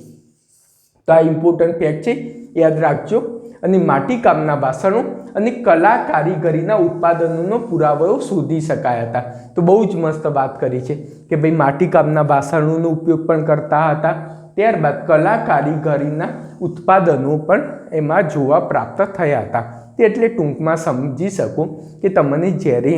A: તો આ ઇમ્પોર્ટન્ટ ફેક્ટ છે, યાદ રાખજો. અને માટીકામના વાસણો અને કલા કારીગરીના ઉત્પાદનોનો પુરાવો શોધી શકાયા હતા. તો બહુ જ મસ્ત વાત કરી છે કે ભાઈ માટીકામના વાસણોનો ઉપયોગ પણ કરતા હતા. ત્યારબાદ કલા કારીગરીના ઉત્પાદનો પણ એમાં જોવા પ્રાપ્ત થયા હતા. એટલે ટૂંકમાં સમજી શકો કે તમને જ્યારે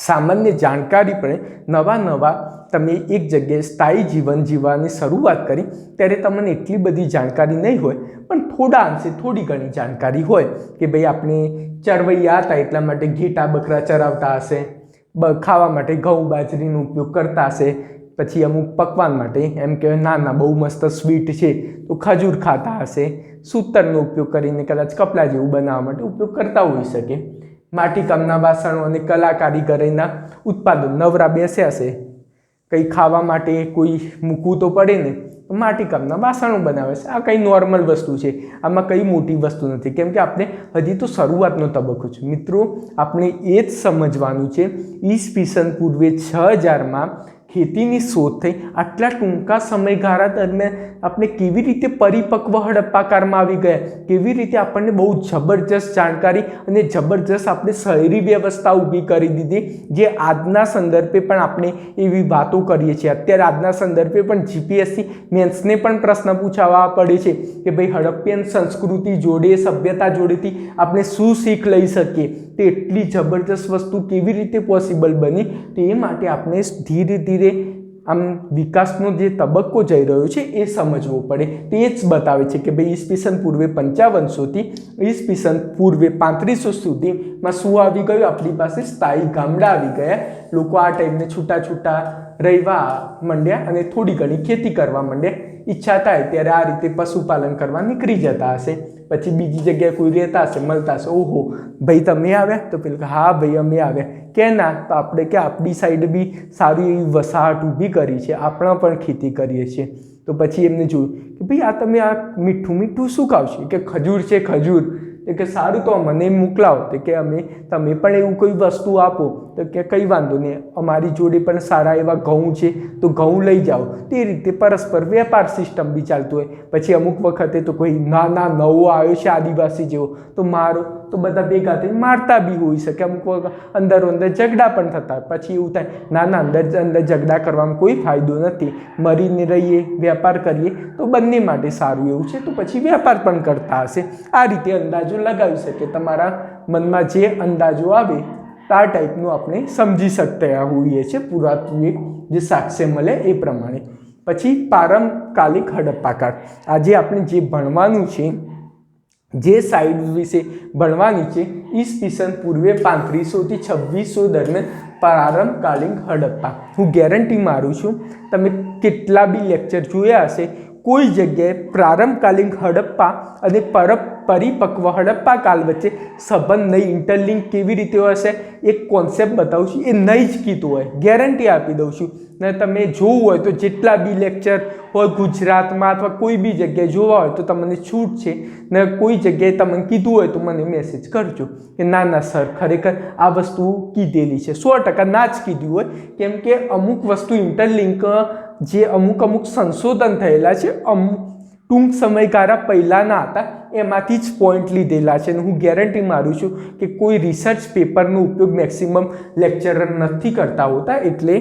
A: સામાન્ય જાણકારી પડે, નવા તમે એક જગ્યાએ સ્થાયી જીવન જીવવાની શરૂઆત કરી ત્યારે તમને એટલી બધી જાણકારી નહીં હોય, પણ થોડા અંશે થોડી ઘણી જાણકારી હોય કે ભાઈ આપણે ચરવૈયા હતા એટલા માટે ઘેટા બકરા ચરાવતા હશે, ખાવા માટે ઘઉં બાજરીનો ઉપયોગ કરતા હશે, પછી અમુક પકવાન માટે એમ કહેવાય ના બહુ મસ્ત સ્વીટ છે તો ખજૂર ખાતા હશે, સૂતરનો ઉપયોગ કરીને કદાચ કપડાં જેવું બનાવવા માટે ઉપયોગ કરતા હોઈ શકે. માટીકામના વાસણો અને કલા કારીગરીના ઉત્પાદન, નવરા બેસ્યા છે કંઈ ખાવા માટે કોઈ મૂકવું તો પડે ને, તો માટીકામના વાસણો બનાવે છે. આ કંઈ નોર્મલ વસ્તુ છે, આમાં કંઈ મોટી વસ્તુ નથી, કેમ કે આપણે હજી તો શરૂઆતનો તબક્કો છે. મિત્રો, આપણે એ જ સમજવાનું છે ઈસવીસન પૂર્વે 6000માં ખેતીની શોધ થઈ. આટલા ટૂંકા સમયગાળા દરમિયાન આપણે કેવી રીતે પરિપક્વ હડપ્પાકારમાં આવી ગયા, કેવી રીતે આપણને બહુ જબરજસ્ત જાણકારી અને જબરજસ્ત આપણે શહેરી વ્યવસ્થા ઊભી કરી દીધી, જે આજના સંદર્ભે પણ આપણે એવી વાતો કરીએ છીએ. અત્યારે આજના સંદર્ભે પણ જીપીએસસી મેન્સને પણ પ્રશ્ન પૂછાવા પડે છે કે ભાઈ હડપ્પિયન સંસ્કૃતિ જોડે, સભ્યતા જોડેથી આપણે શું શીખ લઈ શકીએ. તે એટલી જબરજસ્ત વસ્તુ કેવી રીતે પોસિબલ બની, તે માટે આપણે ધીરે ધીરે આમ વિકાસનો જે તબક્કો જઈ રહ્યો છે એ સમજવો પડે. તે જ બતાવે છે કે ભાઈ ઈસવીસન પૂર્વે 5500થી ઈસવીસન પૂર્વે 3500 સુધીમાં શું આવી ગયું, આપણી પાસે સ્થાયી ગામડા આવી ગયા. લોકો આ ટાઈમને છૂટા છૂટા રહેવા માંડ્યા અને થોડી ઘણી ખેતી કરવા માંડ્યા. ઈચ્છા થાય ત્યારે આ રીતે પશુપાલન કરવા નીકળી જતા હશે. પછી બીજી જગ્યાએ કોઈ રહેતા હશે, મળતા હશે, ઓહો ભાઈ તમે આવ્યા, તો પેલું હા ભાઈ અમે આવ્યા, કે ના તો આપણે કે આપણી સાઈડ બી સારી એવી વસાહત ઊભી કરી છે, આપણે પણ ખેતી કરીએ છીએ. તો પછી એમને જોયું કે ભાઈ આ તમે આ મીઠું મીઠું શું ખાવશો, કે ખજૂર છે ખજૂર, તો કે સારું તો મને મોકલાવો. તો કે તમે પણ એવું કોઈ વસ્તુ આપો, તો કે કંઈ વાંધો નહીં, અમારી જોડે પણ સારા એવા ઘઉં છે તો ઘઉં લઈ જાઓ. તે રીતે પરસ્પર વેપાર સિસ્ટમ બી ચાલતું હોય. પછી અમુક વખતે તો કોઈ ના નવો આવ્યો છે આદિવાસી જેવો, તો મારો, તો બધા ભેગા થઈને મારતા બી હોઈ શકે. અમુક વખત અંદરો અંદર ઝઘડા પણ થતા. પછી એવું થાય ના અંદર ઝઘડા કરવામાં કોઈ ફાયદો નથી, મરીને રહીએ, વેપાર કરીએ તો બંને માટે સારું એવું છે. તો પછી વેપાર પણ કરતા હશે. આ રીતે અંદાજો લગાવી શકે. તમારા મનમાં જે અંદાજો આવે આ ટાઈપનું આપણે સમજી શકતા હોઈએ છીએ પુરાતત્વિક જે સાક્ષ્ય મળે એ પ્રમાણે. પછી પારંપરિક હડપ્પાકાર, આજે આપણે જે ભણવાનું છે, જે સાઇડ વિશે ભણવાની છે, ઈસવીસન પૂર્વે 3500થી 2600 દરમિયાન પારંપરિક હડપ્પા. હું ગેરંટી મારું છું, તમે કેટલા બી લેક્ચર જોયા હશે, કોઈ જગ્યાએ પ્રારંભકાલીન હડપ્પા અને પરિપક્વ હડપ્પા કાળ વચ્ચે સંબંધ નહીં, ઇન્ટરલિંક કેવી રીતે હશે એક કોન્સેપ્ટ બતાવું છું, એ નહીં જ કીધું હોય, ગેરંટી આપી દઉં છું. ને તમે જોવું હોય તો જેટલા બી લેક્ચર હોય ગુજરાતમાં અથવા કોઈ બી જગ્યાએ જોવા હોય તો તમને છૂટ છે. ને કોઈ જગ્યાએ તમને કીધું હોય તો મને મેસેજ કરજો કે ના સર ખરેખર આ વસ્તુ કીધેલી છે. 100% ના જ કીધું હોય, કેમ કે અમુક વસ્તુ ઇન્ટરલિંક જે અમુક સંશોધન થયેલા છે, અમુક ટૂંક સમયગાળા પહેલાંના હતા, એમાંથી જ પોઈન્ટ લીધેલા છે. અને હું ગેરંટી મારું છું કે કોઈ રિસર્ચ પેપરનો ઉપયોગ મેક્સિમમ લેક્ચરર નથી કરતા હોતા, એટલે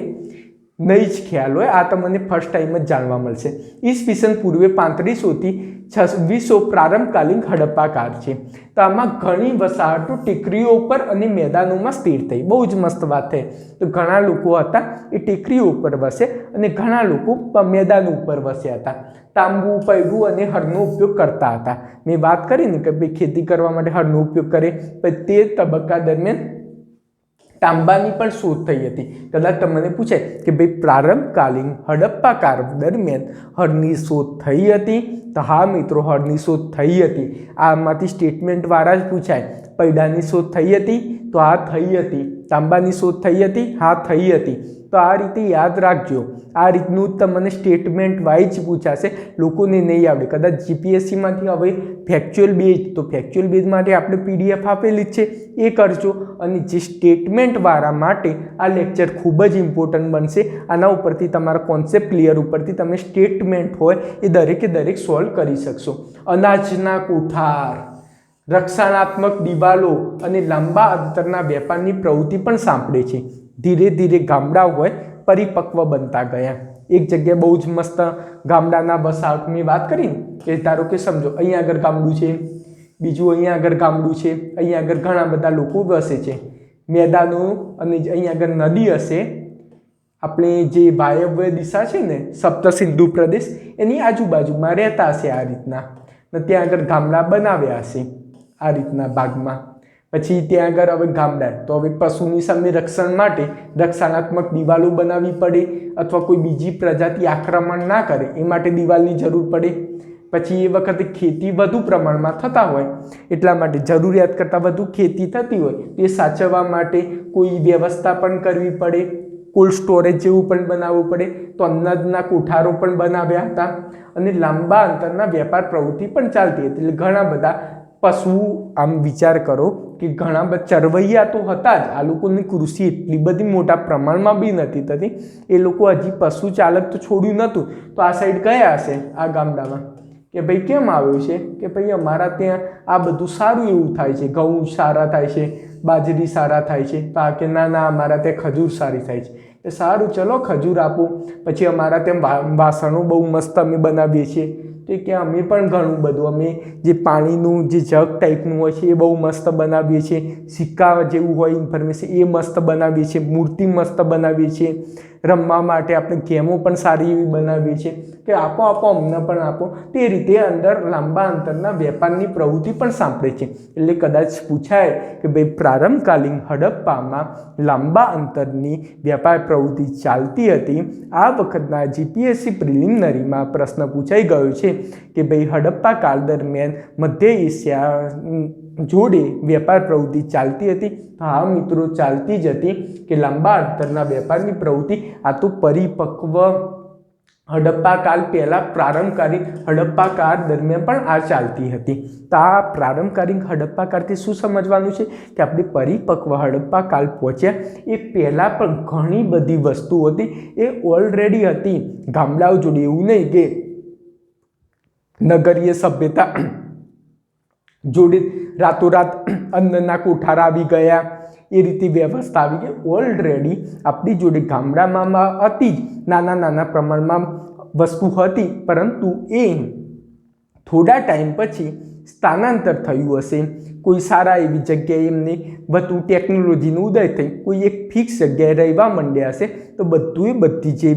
A: નહીં જ ખ્યાલ હોય. આ તમને ફર્સ્ટ ટાઈમ જ જાણવા મળશે. ઈસવીસન પૂર્વે 3500થી 2600 પ્રારંભકાલીન હડપ્પાકાર છે. તો આમાં ઘણી વસાહતો ટેકરીઓ ઉપર અને મેદાનોમાં સ્થિર થઈ. બહુ જ મસ્ત વાત થઈ. તો ઘણા લોકો હતા એ ટેકરીઓ ઉપર વસે અને ઘણા લોકો મેદાન ઉપર વસ્યા હતા. તાંબુ, પૈડું અને હળનો ઉપયોગ કરતા હતા. મેં વાત કરી ને કે ભાઈ ખેતી કરવા માટે હળનો ઉપયોગ કરે. પછી તે તબક્કા દરમિયાન તાંબાની પણ શોધ થઈ હતી. કદાચ તમને પૂછાય કે ભાઈ પ્રારંભકાલીન હડપ્પાકાર દરમિયાન હળની શોધ થઈ હતી, તો હા મિત્રો, હળની શોધ થઈ હતી. આમાંથી સ્ટેટમેન્ટવાળા જ પૂછાય. પૈડાની શોધ થઈ હતી, તો હા થઈ હતી. તાંબાની શોધ થઈ હતી, હા થઈ હતી. તો આ રીતે યાદ રાખજો. આ રીતનું તમને સ્ટેટમેન્ટ વાઇઝ પૂછાશે, લોકોને નહીં આવડે. કદાચ જીપીએસસીમાંથી હવે ફેક્ચ્યુઅલ બેઝ, તો ફેક્ચ્યુઅલ બેઝ માટે આપણે પીડીએફ આપેલી જ છે, એ કરજો. અને જે સ્ટેટમેન્ટવાળા માટે આ લેક્ચર ખૂબ જ ઇમ્પોર્ટન્ટ બનશે. આના ઉપરથી તમારા કોન્સેપ્ટ ક્લિયર ઉપરથી તમે સ્ટેટમેન્ટ હોય એ દરેક સોલ્વ કરી શકશો. અનાજના કોઠાર, રક્ષણાત્મક દિવાલો અને લાંબા અંતરના વેપારની પ્રવૃત્તિ પણ સાંપડે છે. ધીરે ધીરે ગામડા હોય પરિપક્વ બનતા ગયા. એક જગ્યાએ બહુ જ મસ્ત ગામડાના વસાહતની વાત કરીને કે ધારો કે સમજો અહીંયા આગળ ગામડું છે, બીજું અહીંયા આગળ ગામડું છે, અહીંયા આગળ ઘણા બધા લોકો વસે છે, મેદાનો અને અહીંયા આગળ નદી હશે. આપણે જે વાયવ્ય દિશા છે ને, સપ્ત સિંધુ પ્રદેશ, એની આજુબાજુમાં રહેતા હશે આ રીતના. ને ત્યાં આગળ ગામડા બનાવ્યા હશે આ રીતના ભાગમાં. પછી ત્યાં આગળ હવે ગામડા, તો હવે પશુની સામે રક્ષણ માટે રક્ષણાત્મક દિવાલો બનાવવી પડે, અથવા કોઈ બીજી પ્રજાતિ આક્રમણ ના કરે એ માટે દિવાલની જરૂર પડે. પછી એ વખતે ખેતી વધુ પ્રમાણમાં થતા હોય, એટલા માટે જરૂરિયાત કરતાં વધુ ખેતી થતી હોય, એ સાચવવા માટે કોઈ વ્યવસ્થા પણ કરવી પડે. કોલ્ડ સ્ટોરેજ જેવું પણ બનાવવું પડે, તો અનાજના કોઠારો પણ બનાવ્યા હતા અને લાંબા અંતરના વેપાર પ્રવૃત્તિ પણ ચાલતી હતી. એટલે ઘણા બધા પશુઓ, આમ વિચાર કરો કે ઘણા બધા ચરવૈયા તો હતા જ, આ લોકોની કૃષિ એટલી બધી મોટા પ્રમાણમાં બી નથી થતી, એ લોકો હજી પશુ ચાલક તો છોડ્યું નહોતું. તો આ સાઈડ ગયા હશે આ ગામડામાં કે ભાઈ કેમ આવ્યું છે, કે ભાઈ અમારા ત્યાં આ બધું સારું એવું થાય છે, ઘઉં સારા થાય છે, બાજરી સારા થાય છે. તો આ કે ના ના, અમારા ત્યાં ખજૂર સારી થાય છે. એ સારું, ચલો ખજૂર આપો. પછી અમારા ત્યાં વાસણો બહુ મસ્ત અમે બનાવીએ છીએ. તો કે અમે પણ ઘણું બધું, અમે જે પાણીનું જે જગ ટાઈપનું હોય છે એ બહુ મસ્ત બનાવીએ છીએ, સિક્કા જેવું હોય ઇન્ફોર્મેશન એ મસ્ત બનાવીએ છીએ, મૂર્તિ મસ્ત બનાવીએ છીએ, રમવા માટે આપણે ગેમો પણ સારી એવી બનાવીએ છીએ, કે આપો આપો અમને પણ આપો. તે રીતે અંદર લાંબા અંતરના વેપારની પ્રવૃત્તિ પણ સાંભળે છે. એટલે કદાચ પૂછાય કે ભાઈ પ્રારંભકાલીન હડપ્પામાં લાંબા અંતરની વેપાર પ્રવૃત્તિ ચાલતી હતી. આ વખતના જીપીએસસી પ્રિલિમિનરીમાં પ્રશ્ન પૂછાઈ ગયો છે કે ભાઈ હડપ્પા કાળ દરમિયાન મધ્ય એશિયા જોડે વેપાર પ્રવૃત્તિ ચાલતી હતી. હા મિત્રો, ચાલતી જ હતી કે લાંબા અંતરના વેપારની પ્રવૃત્તિ આ તો પરિપક્વ હડપ્પા કાળ પહેલાં પ્રારંભકાલીન હડપ્પા કાળ દરમિયાન પણ આ ચાલતી હતી. તો આ પ્રારંભકાલીન હડપ્પા કાળથી શું સમજવાનું છે કે આપણે પરિપક્વ હડપ્પા કાળ પહોંચ્યા એ પહેલાં પણ ઘણી બધી વસ્તુ હતી એ ઓલરેડી હતી ગામડાઓ જોડે. એવું નહીં કે નગરીય સભ્યતા જોડે રાતોરાત અન્નના કોઠારા આવી ગયા, એ રીતે વ્યવસ્થા આવી ગઈ. ઓલરેડી આપણી જોડે ગામડામાં હતી જ, નાના નાના પ્રમાણમાં વસ્તુ હતી, પરંતુ એ થોડા ટાઈમ પછી સ્થાનાંતર થયું હશે. કોઈ સારા એવી જગ્યાએ એમને વધુ ટેકનોલોજીનો ઉદય થઈ, કોઈ એક ફિક્સ જગ્યાએ રહેવા માંડ્યા હશે. તો બધી જે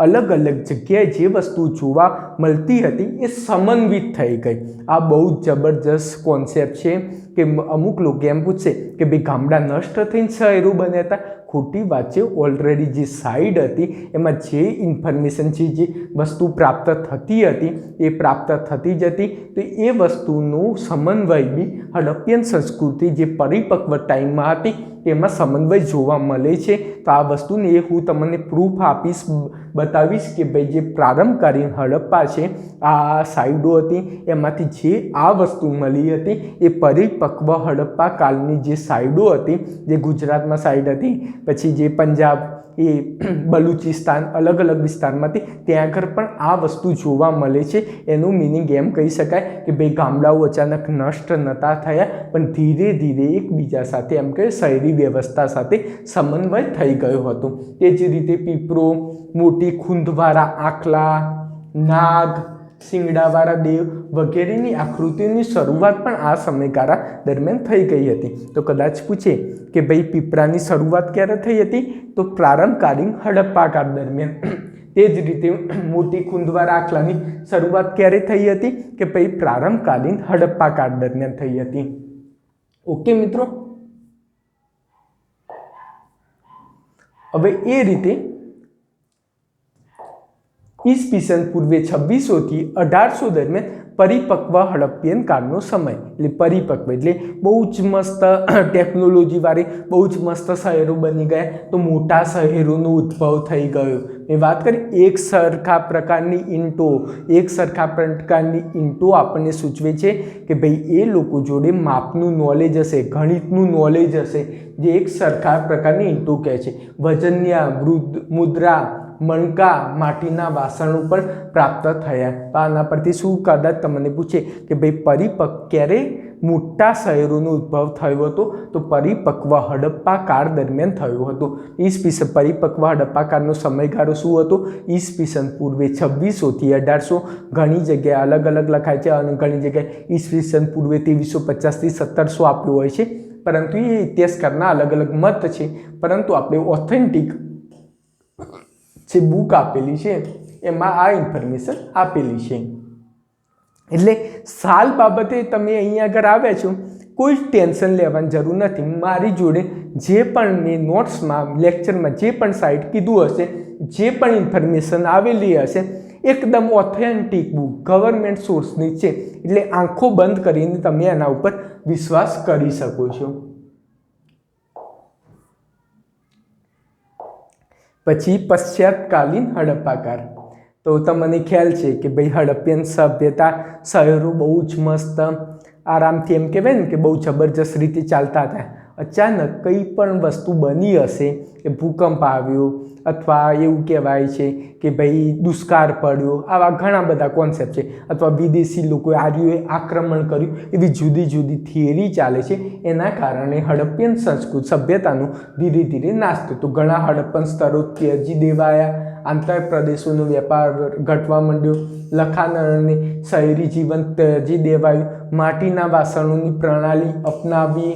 A: અલગ અલગ જગ્યાએ જે વસ્તુ જોવા મળતી હતી એ સમન્વિત થઈ ગઈ. આ બહુ જ જબરજસ્ત કોન્સેપ્ટ છે કે અમુક લોકો એમ પૂછશે કે ભાઈ ગામડા નષ્ટ થઈને શહેરો બન્યા હતા. ખોટી વાત છે. ઓલરેડી જે સાઈડ હતી એમાં જે ઇન્ફોર્મેશન છે, જે વસ્તુ પ્રાપ્ત થતી હતી એ પ્રાપ્ત થતી જ હતી. તો એ વસ્તુનું સમન્વય બી હડપ્પિયન સંસ્કૃતિ જે પરિપક્વ ટાઈમમાં હતી તેમાં સમન્વય જોવા મળે છે. તો આ વસ્તુને હું તમને પ્રૂફ આપીશ, બતાવીશ કે ભાઈ જે પ્રારંભકાલીન હડપ્પા છે આ સાઈડો હતી એમાંથી જે આ વસ્તુ મળી હતી એ પરિપક્વ હડપ્પા કાળની જે સાઈડો હતી, જે ગુજરાતમાં સાઈડ હતી, પછી જે પંજાબ, એ બલુચિસ્તાન, અલગ અલગ વિસ્તારમાંથી ત્યાં આગળ પણ આ વસ્તુ જોવા મળે છે. એનું મિનિંગ એમ કહી શકાય કે ભાઈ ગામડાઓ અચાનક નષ્ટ નહોતા થયા, પણ ધીરે ધીરે એકબીજા સાથે એમ કે શહેરી વ્યવસ્થા સાથે સમન્વય થઈ ગયો હતો. તે જ રીતે પીપરો, મોટી ખૂંદવાળા આખલા, નાગ, શિંગડાવાળા દેવ વગેરેની આકૃતિની શરૂઆત પણ આ સમયગાળા દરમિયાન થઈ ગઈ હતી. તો કદાચ પૂછે કે ભાઈ પીપરાની શરૂઆત ક્યારે થઈ હતી, તો પ્રારંભકાલીન હડપ્પા કાળ દરમિયાન. તે જ રીતે મોટી ખૂંદવાળા આખલાની શરૂઆત ક્યારે થઈ હતી કે ભાઈ પ્રારંભકાલીન હડપ્પા કાળ દરમિયાન થઈ હતી. ઓકે મિત્રો, હવે એ રીતે ઈસવીસન પૂર્વે 2600 થી 1800 દરમિયાન પરિપક્વ હડપ્પિયન કાળનો સમય. એટલે પરિપક્વ એટલે બહુ જ મસ્ત ટેકનોલોજીવાળી બહુ જ મસ્ત શહેરો બની ગયા. તો મોટા શહેરોનો ઉદ્ભવ થઈ ગયો. મેં વાત કરી એક સરખા પ્રકારની ઈંટો, એક સરખા પ્રકારની ઈંટો આપણને સૂચવે છે કે ભાઈ એ લોકો જોડે માપનું નોલેજ હશે, ગણિતનું નોલેજ હશે, જે એક સરખા પ્રકારની ઈંટો કહે છે. વજનિયા, મુદ્રા, મણકા, માટીના વાસણો પણ પ્રાપ્ત થયા. તો આના પરથી શું કદાચ તમને પૂછે કે ભાઈ પરિપક્વ ક્યારે મોટા શહેરોનો ઉદ્ભવ થયો હતો, તો પરિપક્વ હડપ્પા કાળ દરમિયાન થયો હતો. ઈસવીસન પરિપક્વ હડપ્પા કાળનો સમયગાળો શું હતો, ઈસવીસન પૂર્વે 2600 થી 1800. ઘણી જગ્યાએ અલગ અલગ લખાય છે અને ઘણી જગ્યાએ ઈસવીસન પૂર્વે 2350 થી 1700 આપ્યું હોય છે, પરંતુ એ ઇતિહાસકારના અલગ અલગ મત છે. પરંતુ આપણે ઓથેન્ટિક જે બુક આપેલી છે એમાં આ ઇન્ફોર્મેશન આપેલી છે. એટલે સાલ બાબતે તમે અહીંયા આગળ આવ્યા છો, કોઈ ટેન્શન લેવાની જરૂર નથી. મારી જોડે જે પણ મેં નોટ્સમાં, લેક્ચરમાં જે પણ સાઇટ કીધું હશે, જે પણ ઇન્ફોર્મેશન આવેલી હશે, એકદમ ઓથેન્ટિક બુક ગવર્મેન્ટ સોર્સની છે. એટલે આંખો બંધ કરીને તમે એના ઉપર વિશ્વાસ કરી શકો છો. પછી પશ્ચાતકાલીન હડપ્પાકાર। તો તમને ખ્યાલ છે કે ભાઈ હડપ્પિયન સભ્યતા શહેરો બહુ જ મસ્ત આરામથી એમ કહેવાય ને કે બહુ જબરજસ્ત રીતે ચાલતા હતા। અચાનક કંઈ પણ વસ્તુ બની હશે કે ભૂકંપ આવ્યો અથવા એવું કહેવાય છે કે ભાઈ દુષ્કાળ પડ્યો, આવા ઘણા બધા કોન્સેપ્ટ છે, અથવા વિદેશી લોકોએ આર્યોએ આક્રમણ કર્યું, એવી જુદી જુદી થિયરી ચાલે છે। એના કારણે હડપ્પિયન સંસ્કૃત સભ્યતાનું ધીરે ધીરે નાશ થતો। ઘણા હડપ્પન સ્થળો ત્યજી દેવાયા, આંતર પ્રદેશોનો વેપાર ઘટવા માંડ્યો, લખાણ અને શહેરી જીવન ત્યજી દેવાયું, માટીના વાસણોની પ્રણાલી અપનાવી।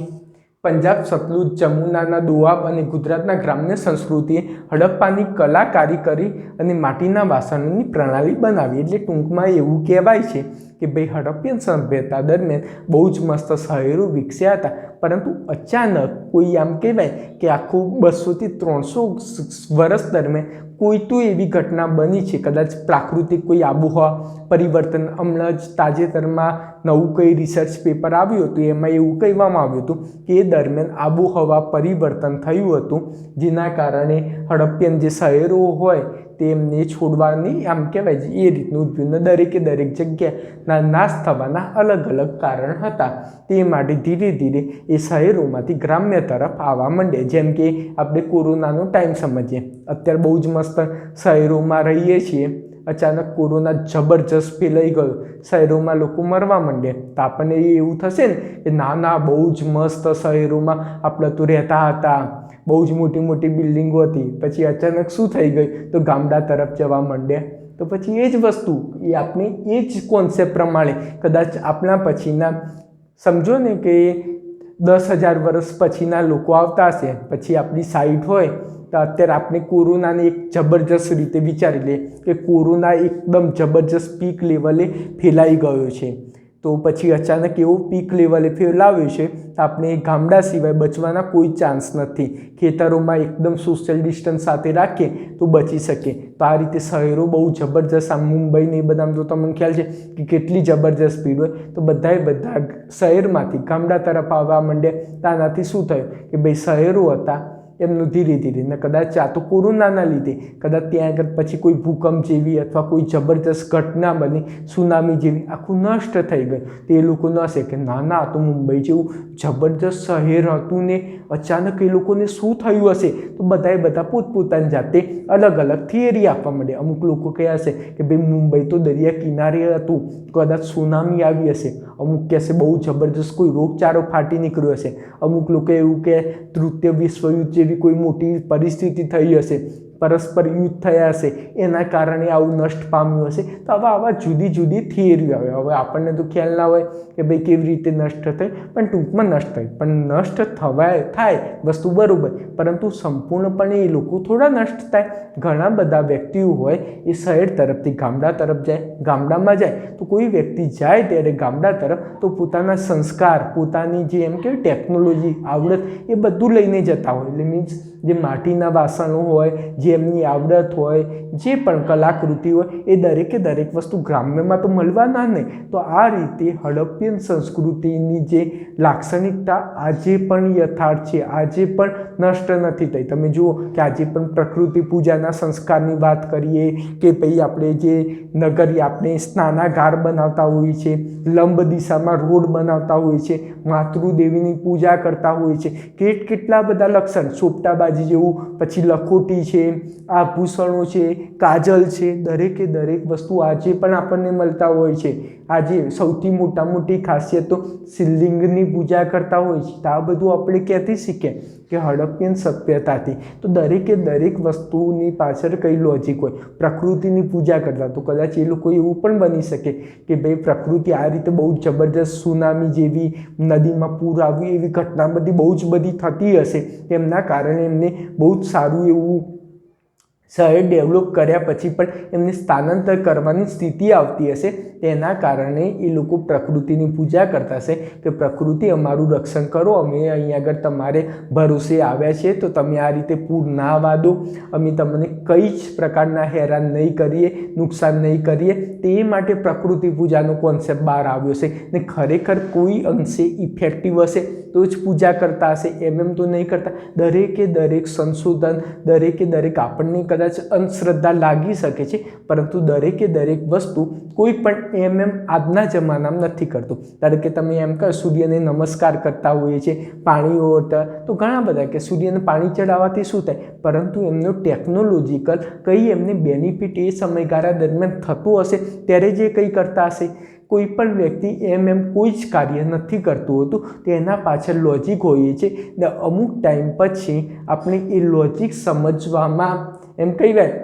A: પંજાબ, સતલુજ, જમુનાના દોઆબ અને ગુજરાતના ગ્રામ્ય સંસ્કૃતિએ હડપ્પાની કલા કારીગરી અને માટીના વાસણોની પ્રણાલી બનાવી। એટલે ટૂંકમાં એવું કહેવાય છે કે ભાઈ હડપ્પિયન સભ્યતા દરમિયાન બહુ જ મસ્ત શહેરો વિકસ્યા હતા, પરંતુ અચાનક કોઈ આમ કહેવાય કે આખું 200 થી 300 વર્ષ દરમિયાન કોઈ તો એવી ઘટના બની છે, કદાચ પ્રાકૃતિક કોઈ આબોહવા પરિવર્તન। હમણાં જ તાજેતરમાં નવું કંઈ રિસર્ચ પેપર આવ્યું હતું, એમાં એવું કહેવામાં આવ્યું હતું કે એ દરમિયાન આબોહવા પરિવર્તન થયું હતું, જેના કારણે હડપ્પિયન જે શહેરો હોય તેમને છોડવાની આમ કહેવાય છે એ રીતનું ઉદ્ભવ્યું। દરેકે દરેક જગ્યાના નાશ થવાના અલગ અલગ કારણ હતા। તે માટે ધીરે ધીરે એ શહેરોમાંથી ગ્રામ્ય તરફ આવવા માંડ્યા। જેમ કે આપણે કોરોનાનો ટાઈમ સમજીએ, અત્યારે બહુ જ મસ્ત શહેરોમાં રહીએ છીએ, અચાનક કોરોના જબરજસ્ત ફેલાઈ ગયો, શહેરોમાં લોકો મરવા માંડ્યા, તો આપણને એવું થશે ને કે ના બહુ જ મસ્ત શહેરોમાં આપણે તો રહેતા હતા, બહુ જ મોટી મોટી બિલ્ડિંગો હતી, પછી અચાનક શું થઈ ગયું તો ગામડા તરફ જવા માંડ્યા। તો પછી એ જ વસ્તુ એ આપણે એ જ કોન્સેપ્ટ પ્રમાણે કદાચ આપણા પછીના સમજો ને કે 10,000 વર્ષ પછીના લોકો આવતા હશે, પછી આપણી સાઈડ હોય તો અત્યારે આપણે કોરોનાને એક જબરજસ્ત રીતે વિચારી લઈએ કે કોરોના એકદમ જબરજસ્ત પીક લેવલે ફેલાઈ ગયો છે, તો પછી અચાનક એવો પીક લેવલે ફેલાવ્યો છે તો આપણે ગામડા સિવાય બચવાના કોઈ ચાન્સ નથી। ખેતરોમાં એકદમ સોશિયલ ડિસ્ટન્સ સાથે રાખીએ તો બચી શકીએ। તો આ રીતે શહેરો બહુ જબરજસ્ત, આમ મુંબઈને એ બધામાં તો તમને ખ્યાલ છે કે કેટલી જબરજસ્ત સ્પીડ હોય, તો બધા શહેરમાંથી ગામડા તરફ આવવા માંડ્યા। તો આનાથી શું થયું કે ભાઈ શહેરો હતા એમનું ધીરે ધીરે ને કદાચ આ તો કોરોનાના લીધે કદાચ ત્યાં આગળ પછી કોઈ ભૂકંપ જેવી અથવા કોઈ જબરજસ્ત ઘટના બની, સુનામી જેવી, આખું નષ્ટ થઈ ગયું। તો એ લોકો ન હશે કે ના આ તો મુંબઈ જેવું જબરજસ્ત શહેર હતું ને અચાનક એ લોકોને શું થયું હશે, તો બધા પોતપોતાની જાતે અલગ અલગ થિયરી આપવા માંડે। અમુક લોકો કહે હશે કે ભાઈ મુંબઈ તો દરિયા કિનારે હતું, કદાચ સુનામી આવી હશે, અમુક કહેશે બહુ જબરજસ્ત કોઈ રોગચાળો ફાટી નીકળ્યો હશે, અમુક લોકો એવું કે તૃતીય વિશ્વયુદ્ધ જેવી કોઈ મોટી પરિસ્થિતિ થઈ હશે, પરસ્પર યુદ્ધ થયા હશે, એના કારણે આવું નષ્ટ પામ્યું હશે। તો આવા જુદી જુદી થિયરીઓ આવે। હવે આપણને તો ખ્યાલ ના હોય કે ભાઈ કેવી રીતે નષ્ટ થઈ, પણ ટૂંકમાં નષ્ટ થઈ, પણ નષ્ટ થાય વસ્તુ બરાબર, પરંતુ સંપૂર્ણપણે એ લોકો થોડા નષ્ટ થાય। ઘણા બધા વ્યક્તિઓ હોય એ શહેર તરફથી ગામડા તરફ જાય, ગામડામાં જાય તો કોઈ વ્યક્તિ જાય ત્યારે ગામડા તરફ તો પોતાના સંસ્કાર, પોતાની જે એમ કે ટેકનોલોજી, આવડત એ બધું લઈને જતા હોય। એટલે મીન્સ જે માટીના વાસણો હોય, જે એમની આવડત હોય, જે પણ કલાકૃતિ હોય, એ દરેકે દરેક વસ્તુ ગ્રામ્યમાં તો મળવાના નહીં। તો આ રીતે હડપ્પિયન સંસ્કૃતિની જે લાક્ષણિકતા આજે પણ યથાર્થ છે, આજે પણ નષ્ટ નથી થઈ। તમે જુઓ કે આજે પણ પ્રકૃતિ પૂજાના સંસ્કારની વાત કરીએ કે ભાઈ આપણે જે નગરી આપણે સ્નાનાગાર બનાવતા હોઈએ છીએ, લંબ દિશામાં રોડ બનાવતા હોઈએ છીએ, માતૃદેવીની પૂજા કરતા હોઈએ છીએ, કેટલા બધા લક્ષણ, સોપટાબાજી જેવું, પછી લખોટી છે, આભૂષણો છે, કાજલ છે, દરેકે દરેક વસ્તુ આજે પણ આપણને મળતા હોય છે। આજે સૌથી મોટી ખાસિયત તો શિવલિંગની પૂજા કરતા હોય છે। તો આ બધું આપણે ક્યાંથી શીખ્યા કે હડપ્પિયન સભ્યતાથી। તો દરેકે દરેક વસ્તુની પાછળ કઈ લોજિક હોય, પ્રકૃતિની પૂજા કરતા, તો કદાચ એ લોકો એવું પણ બની શકે કે ભાઈ પ્રકૃતિ આ રીતે બહુ જબરજસ્ત સુનામી જેવી, નદીમાં પૂર આવ્યું એવી ઘટના બહુ જ બધી થતી હશે, તેમના કારણે એમને બહુ જ સારું એવું શહેર ડેવલપ કર્યા પછી પણ એમને સ્થાનાંતર કરવાની સ્થિતિ આવતી હશે, તેના કારણે એ લોકો પ્રકૃતિની પૂજા કરતા હશે કે પ્રકૃતિ અમારું રક્ષણ કરો, અમે અહીંયા આગળ તમારે ભરોસે આવ્યા છીએ, તો તમે આ રીતે પૂર ના આવવા દો, અમે તમને કઈ જ પ્રકારના હેરાન નહીં કરીએ, નુકસાન નહીં કરીએ. તે માટે પ્રકૃતિ પૂજાનો કોન્સેપ્ટ બહાર આવ્યો છે ને ખરેખર કોઈ અંશે ઇફેક્ટિવ હશે તો જ પૂજા કરતા હશે, એમ તો નહીં કરતા. દરેકે દરેક સંશોધન, દરેકે દરેક આપણને કદાચ અંધશ્રદ્ધા લાગી શકે છે, પરંતુ દરેકે દરેક વસ્તુ કોઈ પણ એમ આજના જમાનામાં નથી કરતું. ધારો કે તમે એમ કહો સૂર્યને નમસ્કાર કરતા હોઈએ છીએ, પાણી ઓરતા, તો ઘણા બધા કે સૂર્યને પાણી ચડાવવાથી શું થાય, પરંતુ એમનો ટેકનોલોજીકલ કંઈ એમને બેનિફિટ એ સમયગાળા દરમિયાન થતું હશે ત્યારે જે કંઈ કરતા હશે. કોઈ પણ વ્યક્તિ એમ કોઈ જ કાર્ય નથી કરતું હોતું, તેના પાછળ લોજિક હોય છે ને અમુક ટાઈમ પછી આપણે એ લોજિક સમજવામાં એમ કહેવાય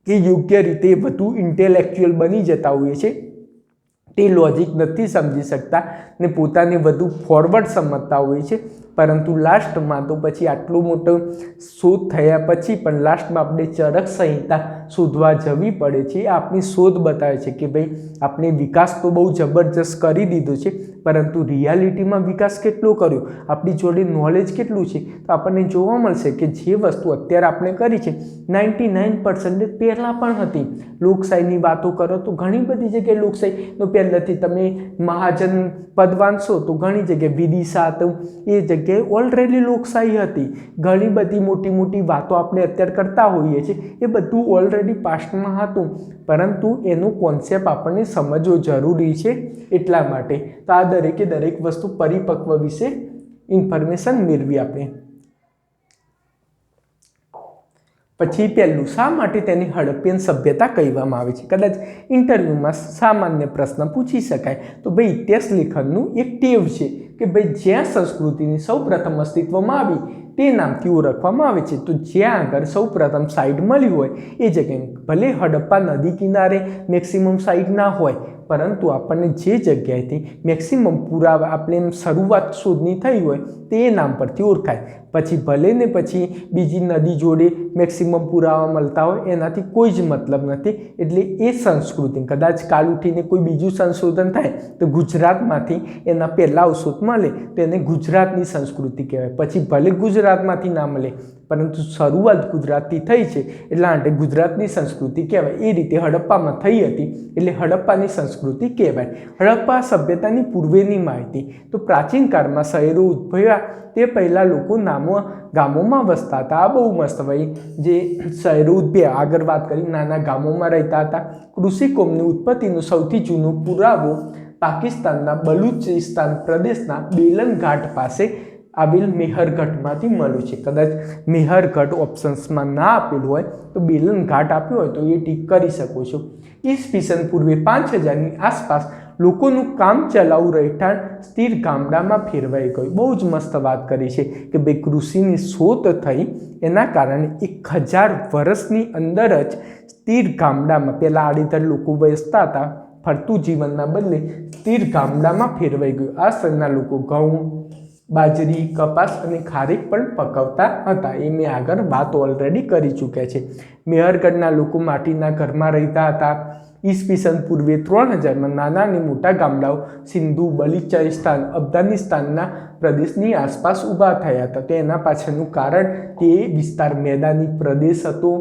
A: કે યોગ્ય રીતે વધુ ઇન્ટેલેક્ચ્યુઅલ બની જતા હોઈએ છે. તે લોજિક નથી સમજી શકતા ને પોતાને વધુ ફોરવર્ડ સમજતા હોય છે, પરંતુ લાસ્ટમાં તો પછી આટલો મોટો શોધ થયા પછી પણ લાસ્ટમાં આપણે ચરક સંહિતા શોધવા જવી પડે છે. આપણી શોધ બતાવે છે કે ભાઈ આપણે વિકાસ તો બહુ જબરજસ્ત કરી દીધો છે, પરંતુ રિયાલિટીમાં વિકાસ કેટલો કર્યો, આપણી જોડે નોલેજ કેટલું છે, તો આપણને જોવા મળશે કે જે વસ્તુ અત્યારે આપણે કરી છે 99% પહેલાં પણ હતી. લોકશાહીની વાતો કરો તો ઘણી બધી જગ્યાએ લોકશાહીનો પહેલાંથી તમે મહાજન પદ વાંચશો તો ઘણી જગ્યાએ વિદિશા હતું, એ જગ્યાએ ઓલરેડી લોકશાહી હતી. ઘણી બધી મોટી મોટી વાતો આપણે અત્યારે કરતા હોઈએ છીએ, એ બધું ઓલરેડી પાસ્ટમાં હતું, પરંતુ એનો કોન્સેપ્ટ આપણને સમજવો જરૂરી છે. એટલા માટે તો આ દરેકે દરેક વસ્તુ પરિપક્વ વિશે ઇન્ફોર્મેશન મેળવી આપણે. પછી પહેલું, શા માટે તેની હડપ્પિયન સભ્યતા કહેવામાં આવે છે? કદાચ ઇન્ટરવ્યૂમાં સામાન્ય પ્રશ્ન પૂછી શકાય. તો ભાઈ ઇતિહાસ લેખનનું એક ટેવ છે કે ભાઈ જ્યાં સંસ્કૃતિની સૌપ્રથમ અસ્તિત્વમાં આવી તે નામથી ઓળખવામાં આવે છે. તો જ્યાં આગળ સૌપ્રથમ સાઇટ મળી હોય એ જગ્યાએ, ભલે હડપ્પા નદી કિનારે મેક્સિમમ સાઇટ ના હોય, પરંતુ આપણને જે જગ્યાએથી મેક્સિમમ પુરાવા આપણે શરૂઆત શોધની થઈ હોય તે નામ પરથી ઓળખાય. પછી ભલે ને પછી બીજી નદી જોડે મેક્સિમમ પુરાવા મળતા હોય, એનાથી કોઈ જ મતલબ નથી. એટલે એ સંસ્કૃતિ કદાચ કાલ ઉઠીને કોઈ બીજું સંશોધન થાય તો ગુજરાતમાંથી એના પહેલાં અવશોધ મળે તો એને ગુજરાતની સંસ્કૃતિ કહેવાય. પછી ભલે ગુજરાતમાંથી ના મળે, પરંતુ શરૂઆત ગુજરાતથી થઈ છે એટલા માટે ગુજરાતની સંસ્કૃતિ કહેવાય. એ રીતે હડપ્પામાં થઈ હતી એટલે હડપ્પાની સંસ્કૃતિ કહેવાય. હડપ્પા સભ્યતાની પૂર્વેની માહિતી, તો પ્રાચીન કાળમાં શહેરો ઉદ્ભવ્યા તે પહેલાં લોકો ગામોમાં વસતા હતા. આ બહુ મસ્ત ભાઈ, જે શહેરો ઉદ્ભવ્યા આગળ વાત કરી, નાના ગામોમાં રહેતા હતા. કૃષિ કોમની ઉત્પત્તિનો સૌથી જૂનો પુરાવો પાકિસ્તાનના બલુચિસ્તાન પ્રદેશના બેલન ઘાટ પાસે આવેલ મેહરગઢમાંથી મળ્યું છે. કદાચ મેહરગઢ ઓપ્શન્સમાં ના આપેલું હોય તો બેલન ઘાટ આપ્યો હોય તો એ ટીક કરી શકો છો. ઈસવીસન પૂર્વે 5000ની આસપાસ લોકોનું કામ ચલાઉ રહેઠાણ સ્થિર ગામડામાં ફેરવાઈ ગયું. બહુ જ મસ્ત વાત કરી છે કે ભાઈ કૃષિની શોધ થઈ એના કારણે 1000 વર્ષની અંદર જ સ્થિર ગામડામાં, પહેલાં આડીધડ લોકો વસતા હતા, ફરતું જીવનના બદલે સ્થિર ગામડામાં ફેરવાઈ ગયું. આ સ્તરના લોકો ઘઉં, બાજરી, કપાસ અને ખારેક પણ પકવતા હતા. એ મેં આગળ વાત ઓલરેડી કરી ચૂક્યા છે. મેહરગઢના લોકો માટીના ઘરમાં રહેતા હતા. ઈસવીસન પૂર્વે 3000માં નાના અને મોટા ગામડાઓ સિંધુ, બલુચિસ્તાન, અફઘાનિસ્તાનના પ્રદેશની આસપાસ ઊભા થયા હતા. તો એના પાછળનું કારણ તે વિસ્તાર મેદાની પ્રદેશ હતો.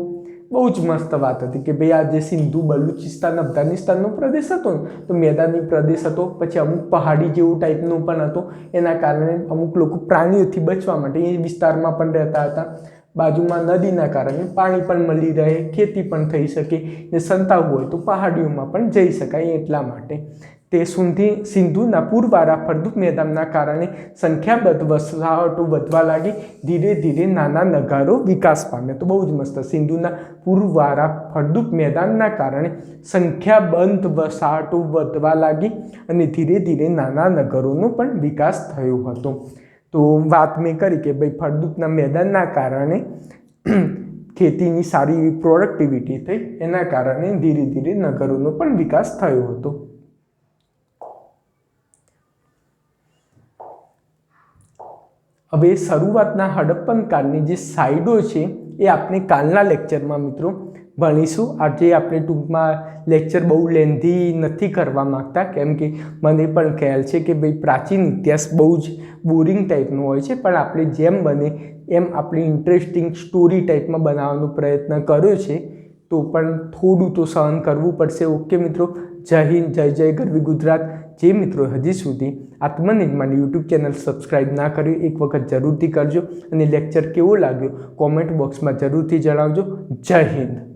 A: બહુ જ મસ્ત વાત હતી કે ભાઈ આ જે સિંધુ, બલુચિસ્તાન, અફઘાનિસ્તાનનો પ્રદેશ હતો ને તો મેદાની પ્રદેશ હતો. પછી અમુક પહાડી જેવું ટાઈપનું પણ હતો. એના કારણે અમુક લોકો પ્રાણીઓથી બચવા માટે એ વિસ્તારમાં પણ રહેતા હતા. બાજુમાં નદીના કારણે પાણી પણ મળી રહે, ખેતી પણ થઈ શકે ને સંતાવું હોય તો પહાડીઓમાં પણ જઈ શકાય. એટલા માટે તે સિંધુના પૂરવાળા ફળદ્રુપ મેદાનના કારણે સંખ્યાબંધ વસાહતો વધવા લાગી. ધીરે ધીરે નાના નગરો વિકાસ પામ્યા. તો બહુ જ મસ્ત, સિંધુના પૂરવાળા ફળદ્રુપ મેદાનના કારણે સંખ્યાબંધ વસાહતો વધવા લાગી અને ધીરે ધીરે નાના નગરોનો પણ વિકાસ થયો હતો. તો વાત મેં કરી કે ભાઈ ફળદ્રુપના મેદાનના કારણે ખેતીની સારી એવી પ્રોડક્ટિવિટી થઈ, એના કારણે ધીરે ધીરે નગરોનો પણ વિકાસ થયો હતો. હવે શરૂઆતના હડપ્પન કાળની જે સાઇટો છે એ આપણે કાલના લેક્ચરમાં મિત્રો ભણીશું. આજે આપણે ટૂંકમાં લેક્ચર બહુ લેન્ધી નથી કરવા માગતા, કેમ કે મને પણ ખ્યાલ છે કે ભાઈ પ્રાચીન ઇતિહાસ બહુ જ બોરિંગ ટાઈપનો હોય છે, પણ આપણે જેમ બને એમ આપણી ઇન્ટરેસ્ટિંગ સ્ટોરી ટાઈપમાં બનાવવાનો પ્રયત્ન કર્યો છે. તો પણ થોડું તો સહન કરવું પડશે. ઓકે મિત્રો, જય હિન્દ, જય જય ગરવી ગુજરાત. જે મિત્રો હજી સુધી આત્મનિર્માણ યુટ્યુબ ચેનલ સબસ્ક્રાઈબ ના કર્યું એક વખત જરૂરથી કરજો, અને લેક્ચર કેવો લાગ્યો કોમેન્ટ બોક્સમાં જરૂરથી જણાવજો. જય હિન્દ.